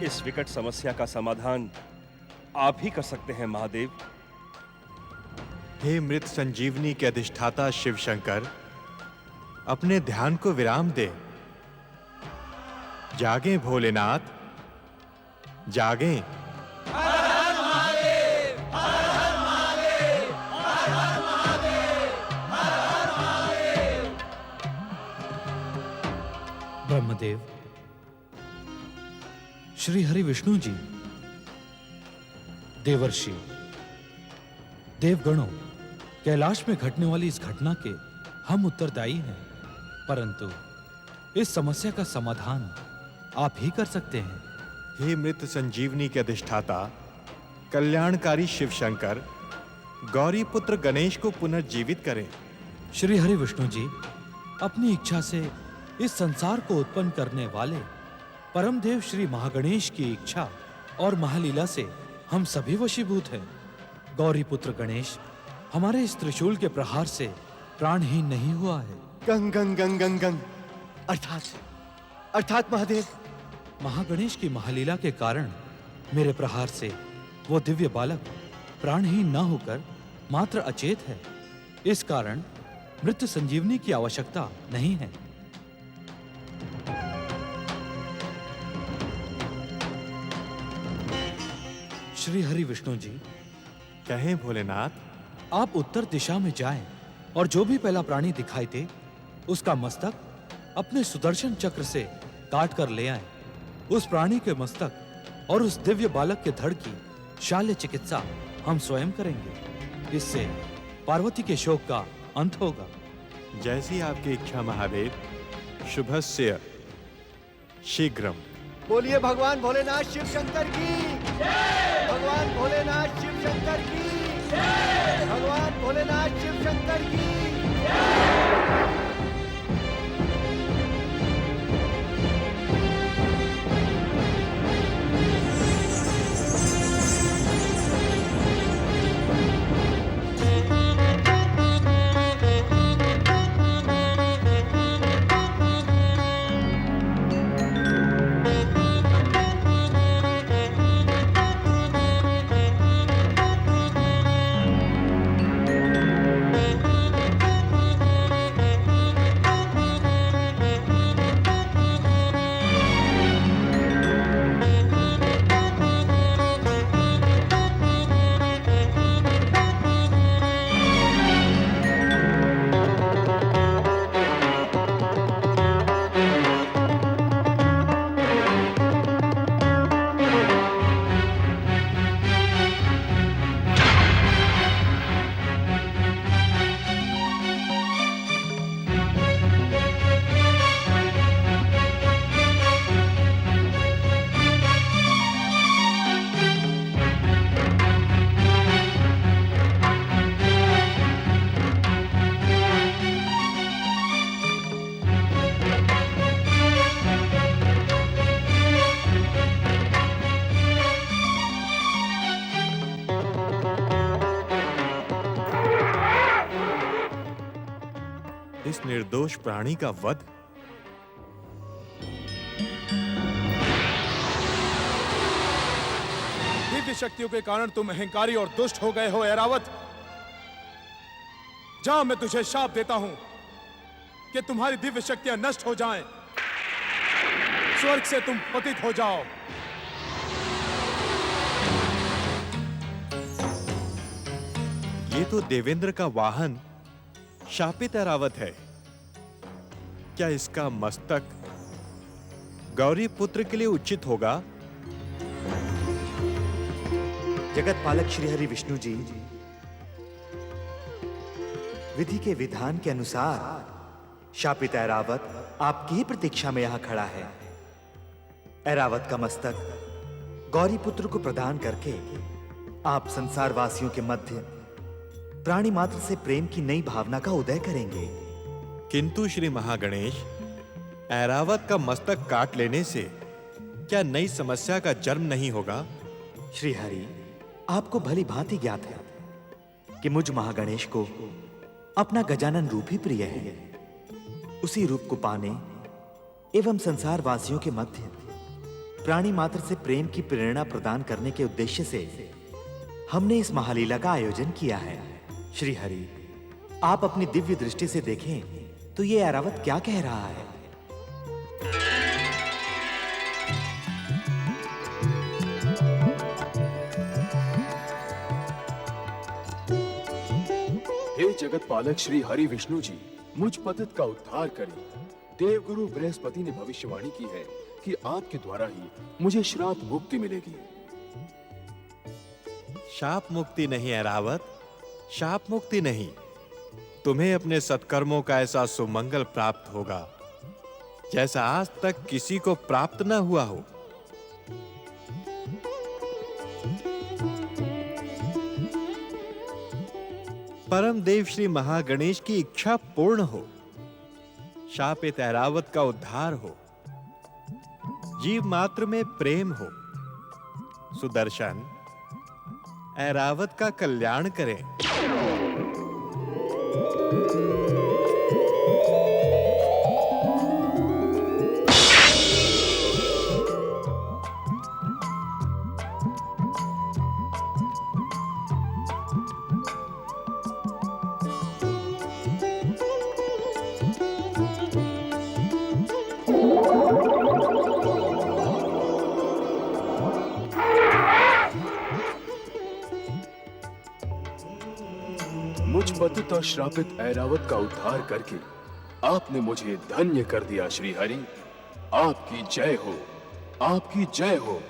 इस विकट समस्या का समाधान आप ही कर सकते हैं महादेव। हे मृत संजीवनी के अधिष्ठाता शिव शंकर, अपने ध्यान को विराम दे। जागें भोलेनाथ, जागें। ब्रह्मदेव, श्री हरि विष्णु जी, देवर्षि, देवगणों, कैलाश में घटने वाली इस घटना के हम उत्तरदायी हैं, परंतु इस समस्या का समाधान आप ही कर सकते हैं। हे मृत संजीवनी के अधिष्ठाता कल्याणकारी शिव शंकर, गौरी पुत्र गणेश को पुनर्जीवित करें। श्री हरि विष्णु जी, अपनी इच्छा से इस संसार को उत्पन्न करने वाले परमदेव श्री महागणेश की इच्छा और महालीला से हम सभी वशीभूत हैं। गौरी पुत्र गणेश हमारे इस त्रिशूल के प्रहार से प्राणहीन नहीं हुआ है। गंग गंग गंग गंग गंग अर्थात महादेव, महागणेश की महालीला के कारण मेरे प्रहार से वो दिव्य बालक प्राणहीन न होकर मात्र अचेत है। इस कारण मृत्यु संजीवनी की आवश्यकता नहीं है। श्री हरि विष्णु जी, कहें भोलेनाथ। आप उत्तर दिशा में जाएं और जो भी पहला प्राणी दिखाई दे उसका मस्तक अपने सुदर्शन चक्र से काट कर ले आएं। उस प्राणी के मस्तक और उस दिव्य बालक के धड़ की शाल्य चिकित्सा हम स्वयं करेंगे। इससे पार्वती के शोक का अंत होगा। जैसी आपकी इच्छा महादेव। शुभस्य शीघ्रम। बोलिए भगवान भोलेनाथ शिव शंकर की। भगवान भोलेनाथ शिव शंकर की। भगवान भोलेनाथ शिव शंकर की। इस निर्दोष प्राणी का वध? दिव्य शक्तियों के कारण तुम अहंकारी और दुष्ट हो गए हो ऐरावत। जा, मैं तुझे शाप देता हूं कि तुम्हारी दिव्य शक्तियां नष्ट हो जाएं, स्वर्ग से तुम पतित हो जाओ। ये तो देवेंद्र का वाहन शापित ऐरावत है। क्या इसका मस्तक गौरी पुत्र के लिए उचित होगा? जगत पालक श्रीहरि विष्णु जी, विधि के विधान के अनुसार शापित ऐरावत आपकी ही प्रतीक्षा में यहां खड़ा है। ऐरावत का मस्तक गौरी पुत्र को प्रदान करके आप संसार वासियों के मध्य प्राणी मात्र से प्रेम की नई भावना का उदय करेंगे। किंतु श्री महागणेश, ऐरावत का मस्तक काट लेने से क्या नई समस्या का जन्म नहीं होगा? श्री हरि, आपको भली भांति ज्ञात है कि मुझ महागणेश को अपना गजानन रूप ही प्रिय है। उसी रूप को पाने एवं संसार वासियों के मध्य प्राणी मात्र से प्रेम की प्रेरणा प्रदान करने के उद्देश्य से हमने इस महालीला का आयोजन किया है। श्री हरि, आप अपनी दिव्य दृष्टि से देखें तो ये ऐरावत क्या कह रहा है। हे जगत पालक श्री हरि विष्णु जी, मुझ पतित का उद्धार करें। देवगुरु बृहस्पति ने भविष्यवाणी की है कि आपके द्वारा ही मुझे श्राप मुक्ति मिलेगी। शाप मुक्ति नहीं ऐरावत, शाप मुक्ति नहीं। तुम्हें अपने सत्कर्मों का ऐसा सुमंगल प्राप्त होगा जैसा आज तक किसी को प्राप्त न हुआ हो। परम देव श्री महागणेश की इच्छा पूर्ण हो, शापित ऐरावत का उद्धार हो, जीव मात्र में प्रेम हो। सुदर्शन, ऐरावत का कल्याण करें। मुझ पतित और श्रापित ऐरावत का उद्धार करके आपने मुझे धन्य कर दिया श्री हरि। आपकी जय हो, आपकी जय हो।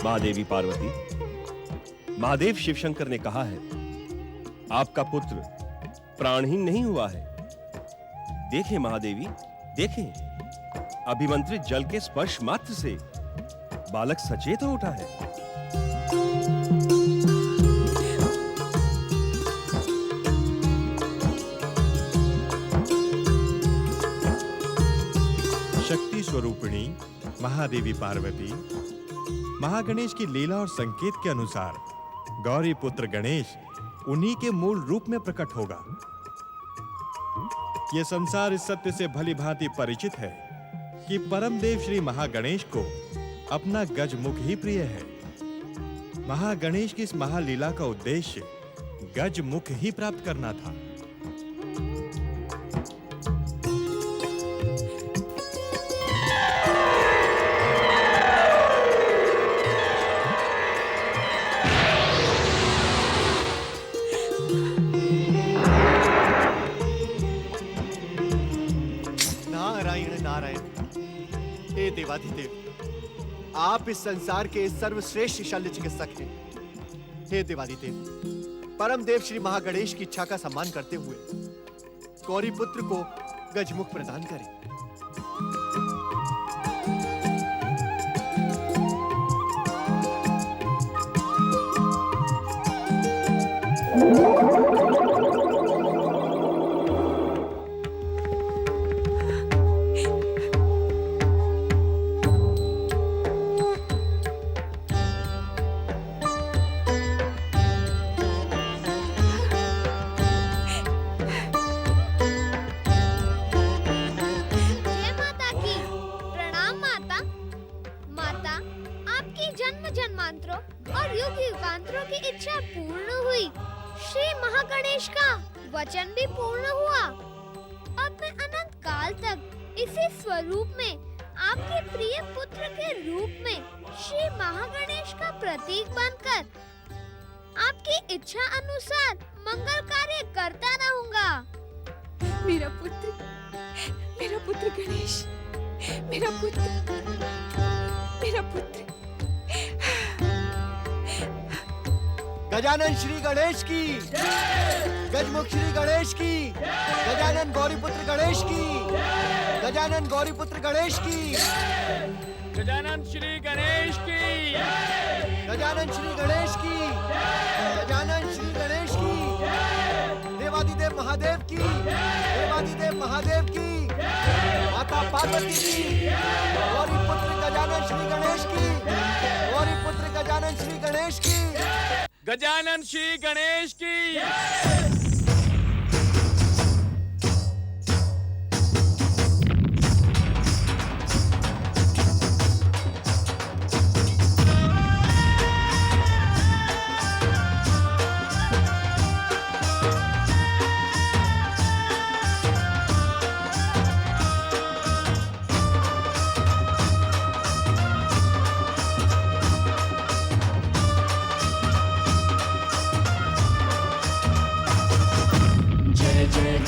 महादेवी पार्वती, महादेव शिवशंकर ने कहा है आपका पुत्र प्राणहीन नहीं हुआ है। देखें महादेवी, देखें, अभिमंत्रित जल के स्पर्श मात्र से बालक सचेत हो उठा है। स्वरूपिणी महादेवी पार्वती, महागणेश की लीला और संकेत के अनुसार गौरी पुत्र गणेश उन्हीं के मूल रूप में प्रकट होगा। यह संसार इस सत्य से भली भांति परिचित है कि परम देव श्री महागणेश को अपना गजमुख ही प्रिय है। महागणेश की इस महालीला का उद्देश्य गजमुख ही प्राप्त करना था। नारायण नारायण, हे देवाधिदेव, आप इस संसार के सर्वश्रेष्ठ शल्य चिकित्सक हैं। हे देवाधिदेव, परम देव श्री महागणेश की इच्छा का सम्मान करते हुए गौरी पुत्र को गजमुख प्रदान करें। वचन भी पूर्ण हुआ। अब मैं अनंत काल तक इसी स्वरूप में आपके प्रिय पुत्र के रूप में श्री महागणेश का प्रतीक बनकर आपकी इच्छा अनुसार मंगल कार्य करता रहूंगा। मेरा पुत्र गणेश, मेरा पुत्र। गजानन श्री गणेश की, गजमुख श्री गणेश की, गजानन गौरीपुत्र गणेश की, गजानन गौरीपुत्र गणेश की, गजानन श्री गणेश की, गजानन श्री गणेश की, गजानन श्री गणेश की, देवादिदेव महादेव की, देवादिदेव महादेव की, माता पार्वती की, गौरीपुत्र गजानन श्री गणेश की, गौरीपुत्र गजानन श्री गणेश की, गजानन श्री गणेश की।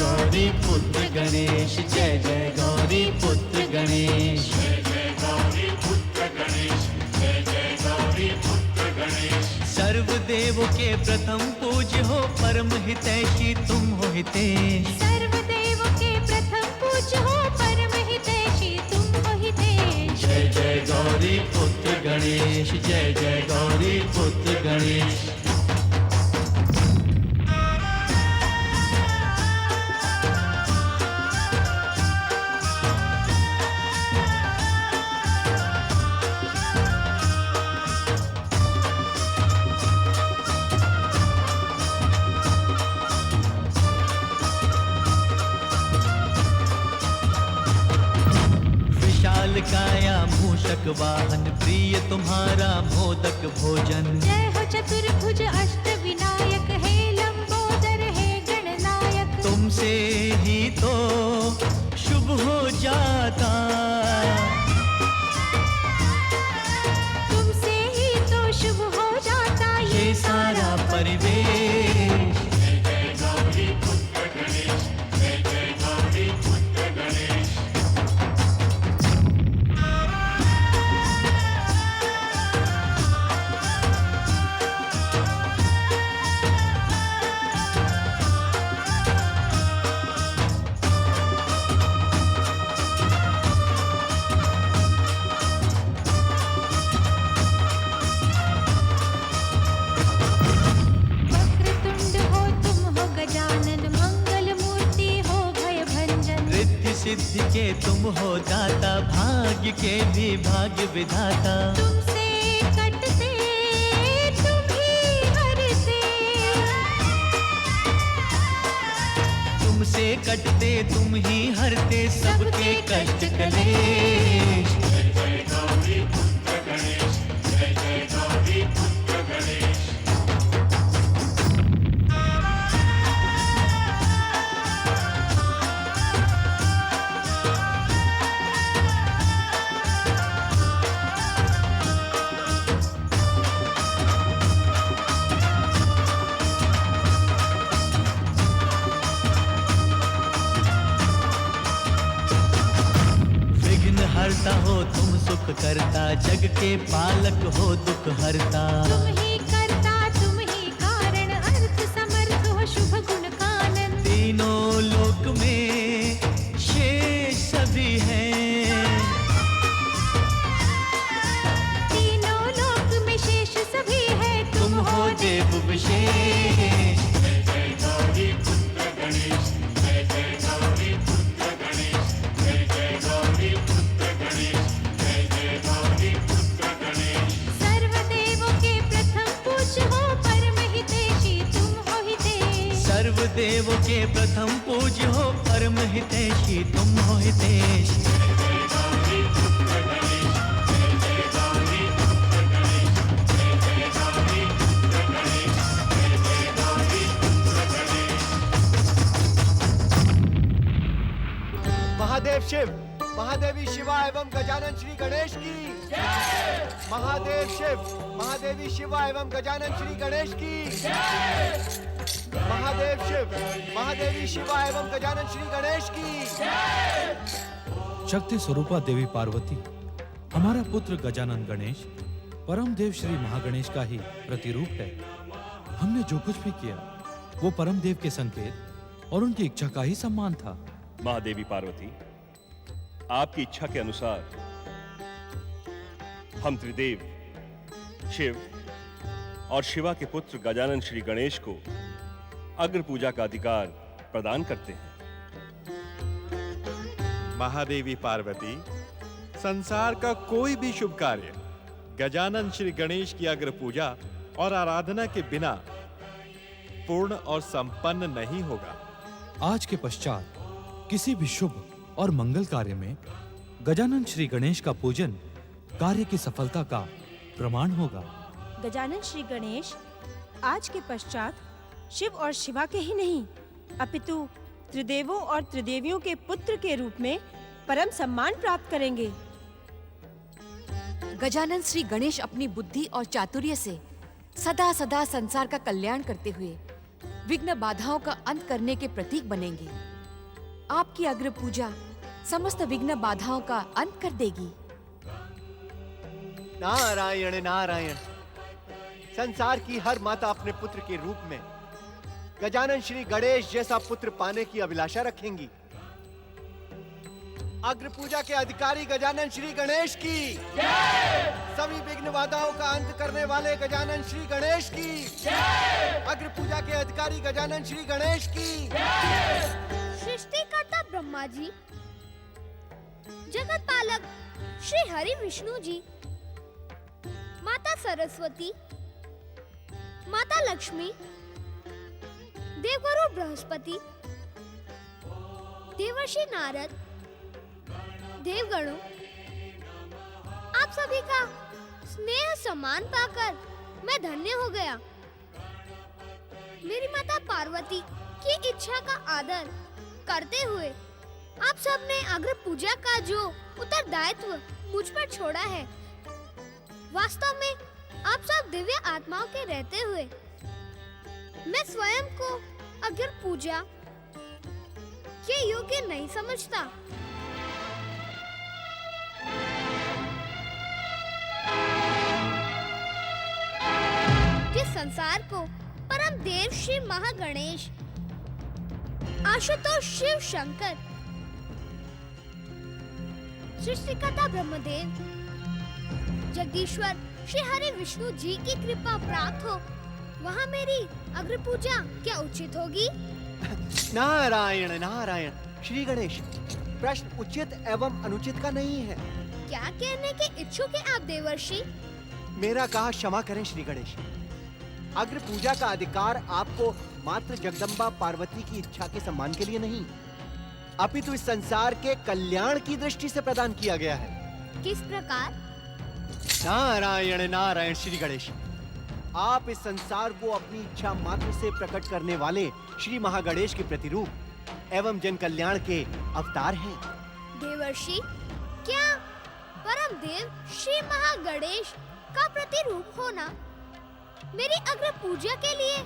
गौरी पुत्र गणेश, जय जय गौरी पुत्र गणेश, जय जय गौरी पुत्र गणेश, जय जय गौरी पुत्र गणेश। सर्वदेव के प्रथम पूज्य हो, परम हितैषी तुम हो हितेश। सर्वदेव के प्रथम पूज्य हो, परम हितैषी तुम हो हितेश। जय जय गौरी पुत्र गणेश, जय जय गौरी पुत्र गणेश। काया मूषक वाहन, प्रिय तुम्हारा मोदक भोजन। जय हो चतुर्भुज अष्ट विनायक, हे लंबोदर हे गणनायक। तुमसे ही तो शुभ हो जाता, तुमसे ही तो शुभ हो जाता ये सारा परिवेश। जय जय गौरी पुत्र गणेश, जय जय गौरी पुत्र गणेश। के तुम हो दाता, भाग्य के भी भाग्य विधाता। तुमसे कटते तुम ही हरते, तुमसे कटते तुम ही हरते सबके कष्ट कलेश। जय जय गौरी पुत्र गणेश, जय जय गौरी पुत्र गणेश। हरता हो तुम सुख करता, जग के पालक हो दुख हरता। तुम ही करता तुम ही कारण, अर्थ समर्थ हो शुभ गुण कानन। तीनों लोक में शेष सभी हैं, तीनों लोक में शेष सभी है, तुम हो देव विशेष। जय जय गौरी पुत्र गणेश, जय जय गौरी पुत्र गणेश, जय जय गौरी पुत्र गणेश, जय जय गौरी पुत्र गणेश। सर्वदेवों के प्रथम पूज्य हो, परम हितैषी तुम हो हितेश। सर्वदेवों के प्रथम पूज्य हो, परम हितैषी तुम हो हितेश। जय जय गौरी पुत्र गणेश, जय जय गौरी पुत्र गणेश, जय जय गौरी पुत्र गणेश, जय जय गौरी पुत्र गणेश। महादेव शिव, महादेवी शिवा एवं गजानन श्री गणेश की जय। महादेव शिव, महादेवी शिवा एवं गजानन श्री गणेश की जय। महादेव शिव, महादेवी शिवा एवं गजानन श्री गणेश की जय। शक्ति स्वरूपा देवी पार्वती, हमारा पुत्र गजानन गणेश परम देव श्री महागणेश का ही प्रतिरूप है। हमने जो कुछ भी किया वो परम देव के संकेत और उनकी इच्छा का ही सम्मान था। महादेवी पार्वती, आपकी इच्छा के अनुसार हम त्रिदेव शिव और शिवा के पुत्र गजानन श्री गणेश को अग्र पूजा का अधिकार प्रदान करते हैं। महादेवी पार्वती, संसार का कोई भी शुभ कार्य गजानन श्री गणेश की अग्र पूजा और आराधना के बिना पूर्ण और संपन्न नहीं होगा। आज के पश्चात किसी भी शुभ और मंगल कार्य में गजानन श्री गणेश का पूजन कार्य की सफलता का प्रमाण होगा। गजानन श्री गणेश आज के पश्चात शिव और शिवा के ही नहीं, अपितु त्रिदेवों और त्रिदेवियों के पुत्र के रूप में परम सम्मान प्राप्त करेंगे। गजानन श्री गणेश अपनी बुद्धि और चातुर्य से सदा सदा संसार का कल्याण करते हुए विघ्न बाधाओं का अंत करने के प्रतीक बनेंगे। आपकी अग्र पूजा समस्त विघ्न बाधाओं का अंत कर देगी। नारायण नारायण। संसार की हर माता अपने पुत्र के रूप में गजानन श्री गणेश जैसा पुत्र पाने की अभिलाषा रखेंगी। अग्र पूजा के अधिकारी गजानन श्री गणेश की जय। सभी विघ्न बाधाओं का अंत करने वाले गजानन श्री गणेश की जय। अग्र पूजा के अधिकारी गजानन श्री गणेश की जय। सृष्टिकर्ता ब्रह्मा जी, जगत पालक श्री हरि विष्णु जी, माता सरस्वती, माता लक्ष्मी, देवगुरु बृहस्पति, देवर्षि नारद, देवगणों, आप सभी का स्नेह सम्मान पाकर मैं धन्य हो गया। मेरी माता पार्वती की इच्छा का आदर करते हुए आप सब ने अग्र पूजा का जो उत्तरदायित्व मुझ पर छोड़ा है, वास्तव में आप सब दिव्य आत्माओं के रहते हुए मैं स्वयं को अग्र पूजा के योग्य नहीं समझता। जिस संसार को परम देव श्री महागणेश, आशुतोष शिव शंकर, सृष्टिकर्ता ब्रह्मदेव, जगदीश्वर श्री हरि विष्णु जी की कृपा प्राप्त हो, वहाँ मेरी अग्र पूजा क्या उचित होगी? नारायण नारायण। श्री गणेश, प्रश्न उचित एवं अनुचित का नहीं है। क्या कहने के इच्छुक हैं आप देवर्षि? मेरा कहा क्षमा करें श्री गणेश। अग्र पूजा का अधिकार आपको मात्र जगदम्बा पार्वती की इच्छा के सम्मान के लिए नहीं, अपितु इस संसार के कल्याण की दृष्टि से प्रदान किया गया है। किस प्रकार? नारायण नारायण श्री गणेश, आप इस संसार को अपनी इच्छा मात्र से प्रकट करने वाले श्री महागणेश के प्रतिरूप एवं जन कल्याण के अवतार हैं। देवर्षि, क्या परम देव श्री महागणेश का प्रतिरूप होना मेरी अग्र पूजा के लिए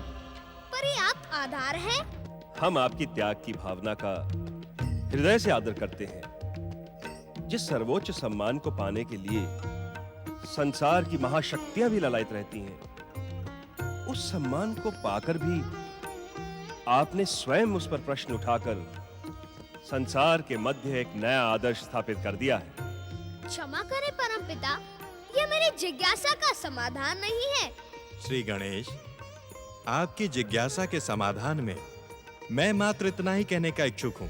पर्याप्त आधार है? हम आपकी त्याग की भावना का हृदय से आदर करते हैं। जिस सर्वोच्च सम्मान को पाने के लिए संसार की महाशक्तियां भी ललायत रहती हैं, उस सम्मान को पाकर भी आपने स्वयं उस पर प्रश्न उठाकर संसार के मध्य एक नया आदर्श स्थापित कर दिया है। क्षमा करें परमपिता, यह मेरी जिज्ञासा का समाधान नहीं है। श्री गणेश, आपकी जिज्ञासा के समाधान में मैं मात्र इतना ही कहने का इच्छुक हूं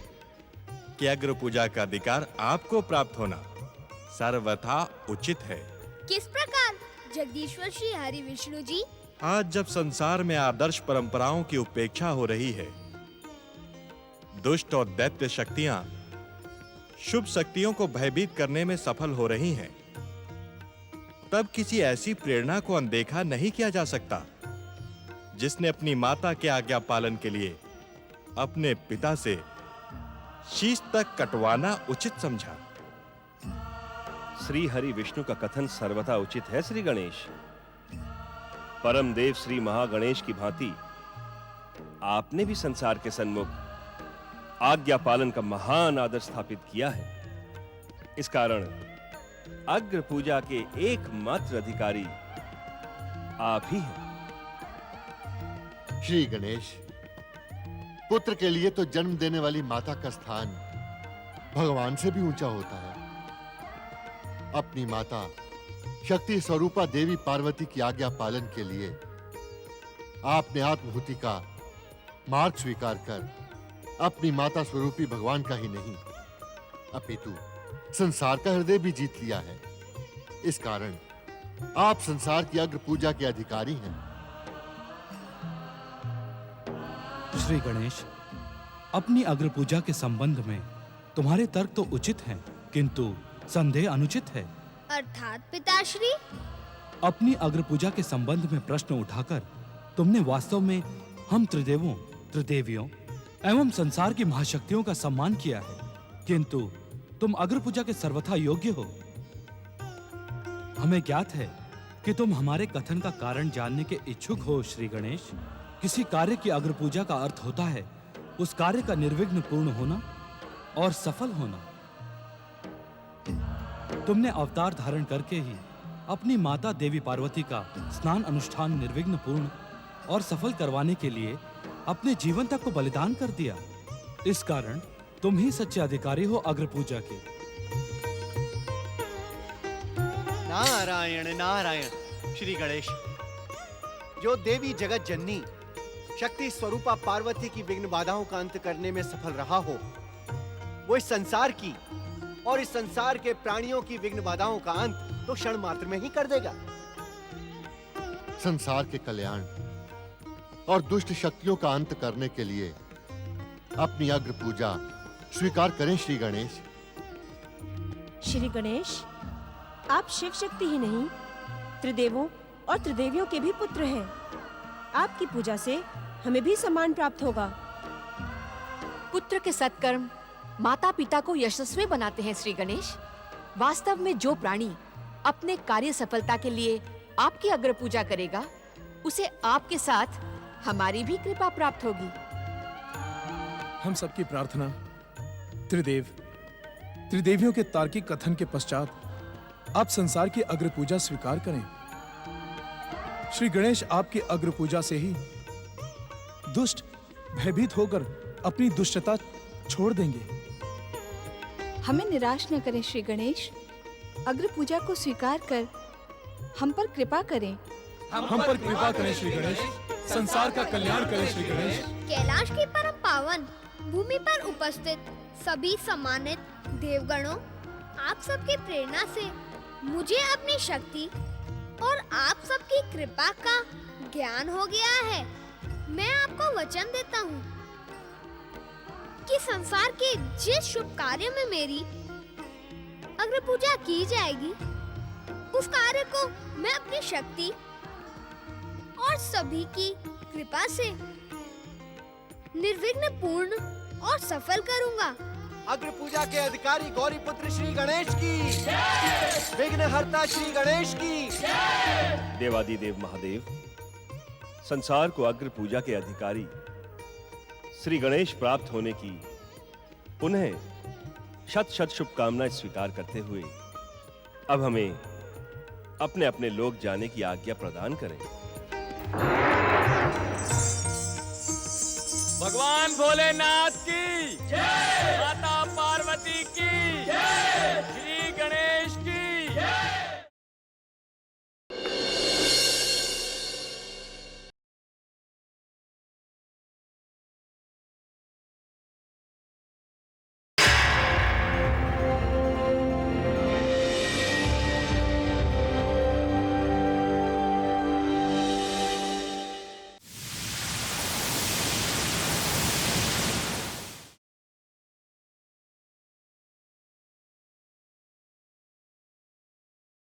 कि अग्र पूजा का अधिकार आपको प्राप्त होना सर्वथा उचित है। किस प्रकार जगदीश्वर श्री हरि विष्णु जी? आज जब संसार में आदर्श परंपराओं की उपेक्षा हो रही है, दुष्ट और दैत्य शक्तियां शुभ शक्तियों को भयभीत करने में सफल हो रही हैं, तब किसी ऐसी प्रेरणा को अनदेखा नहीं किया जा सकता जिसने अपनी माता के आज्ञा पालन के लिए अपने पिता से शीश तक कटवाना उचित समझा। श्री हरि विष्णु का कथन सर्वथा उचित है श्री गणेश। परम देव श्री महागणेश की भांति आपने भी संसार के सन्मुख आज्ञा पालन का महान आदर स्थापित किया है। इस कारण अग्र पूजा के एकमात्र अधिकारी आप ही हैं। श्री गणेश, पुत्र के लिए तो जन्म देने वाली माता का स्थान भगवान से भी ऊंचा होता है। अपनी माता शक्ति स्वरूपा देवी पार्वती की आज्ञा पालन के लिए आपने आत्महुति का मार्ग स्वीकार कर अपनी माता स्वरूपी भगवान का ही नहीं अपितु संसार का हृदय भी जीत लिया है। इस कारण आप संसार की अग्र पूजा के अधिकारी हैं। श्री गणेश, अपनी अग्र पूजा के संबंध में तुम्हारे तर्क तो उचित हैं, किंतु संदेह अनुचित है। अर्थात पिताश्री? अपनी अग्र पूजा के संबंध में प्रश्न उठाकर तुमने वास्तव में हम त्रिदेवों, त्रिदेवियों एवं संसार की महाशक्तियों का सम्मान किया है, किंतु तुम अग्र पूजा के सर्वथा योग्य हो। हमें ज्ञात है कि तुम हमारे कथन का कारण जानने के इच्छुक हो। श्री गणेश, किसी कार्य की अग्र पूजा का अर्थ होता है उस कार्य का निर्विघ्न पूर्ण होना और सफल होना। तुमने अवतार धारण करके ही अपनी माता देवी पार्वती का स्नान अनुष्ठान निर्विघ्न पूर्ण और सफल करवाने के लिए अपने जीवन तक को बलिदान कर दिया। इस कारण तुम ही सच्चे अधिकारी हो अग्र पूजा के। नारायण नारायण श्री गणेश, जो देवी जगत जननी शक्ति स्वरूपा पार्वती की विघ्न बाधाओं का अंत करने में सफल रहा हो, वो इस संसार की और इस संसार के प्राणियों की विघ्न बाधाओं का अंत तो क्षण मात्र में ही कर देगा। संसार के कल्याण और दुष्ट शक्तियों का अंत करने के लिए अपनी अग्र पूजा स्वीकार करें श्री गणेश। श्री गणेश, आप शिव शक्ति ही नहीं, त्रिदेवों और त्रिदेवियों के भी पुत्र हैं। आपकी पूजा से हमें भी सम्मान प्राप्त होगा। पुत्र के सत्कर्म माता पिता को यशस्वी बनाते हैं श्री गणेश। वास्तव में जो प्राणी अपने कार्य सफलता के लिए आपकी अग्र पूजा करेगा, उसे आपके साथ हमारी भी कृपा प्राप्त होगी। हम सबकी प्रार्थना त्रिदेवियों के तार्किक कथन के पश्चात आप संसार की अग्र पूजा स्वीकार करें। श्री गणेश, आपकी अग्र पूजा से ही दुष्ट भयभीत होकर अपनी दुष्टता छोड़ देंगे। हमें निराश न करें श्री गणेश, अग्र पूजा को स्वीकार कर हम पर कृपा करें। हम पर कृपा करें श्री गणेश, संसार का कल्याण करें श्री गणेश। कैलाश की परम पावन भूमि पर उपस्थित सभी सम्मानित देवगणों, आप सबकी प्रेरणा से मुझे अपनी शक्ति और आप सबकी कृपा का ज्ञान हो गया है। मैं आपको वचन देता हूँ कि संसार के जिस शुभ कार्य में मेरी अग्र पूजा की जाएगी, उस कार्य को मैं अपनी शक्ति और सभी की कृपा से निर्विघ्न पूर्ण और सफल करूंगा। अग्र पूजा के अधिकारी गौरी पुत्र श्री गणेश की, विघ्नहर्ता श्री गणेश की। देवादिदेव महादेव, संसार को अग्र पूजा के अधिकारी श्री गणेश प्राप्त होने की पुनः शत शत शुभकामनाएं स्वीकार करते हुए अब हमें अपने अपने लोक जाने की आज्ञा प्रदान करें। भगवान भोलेनाथ की जय।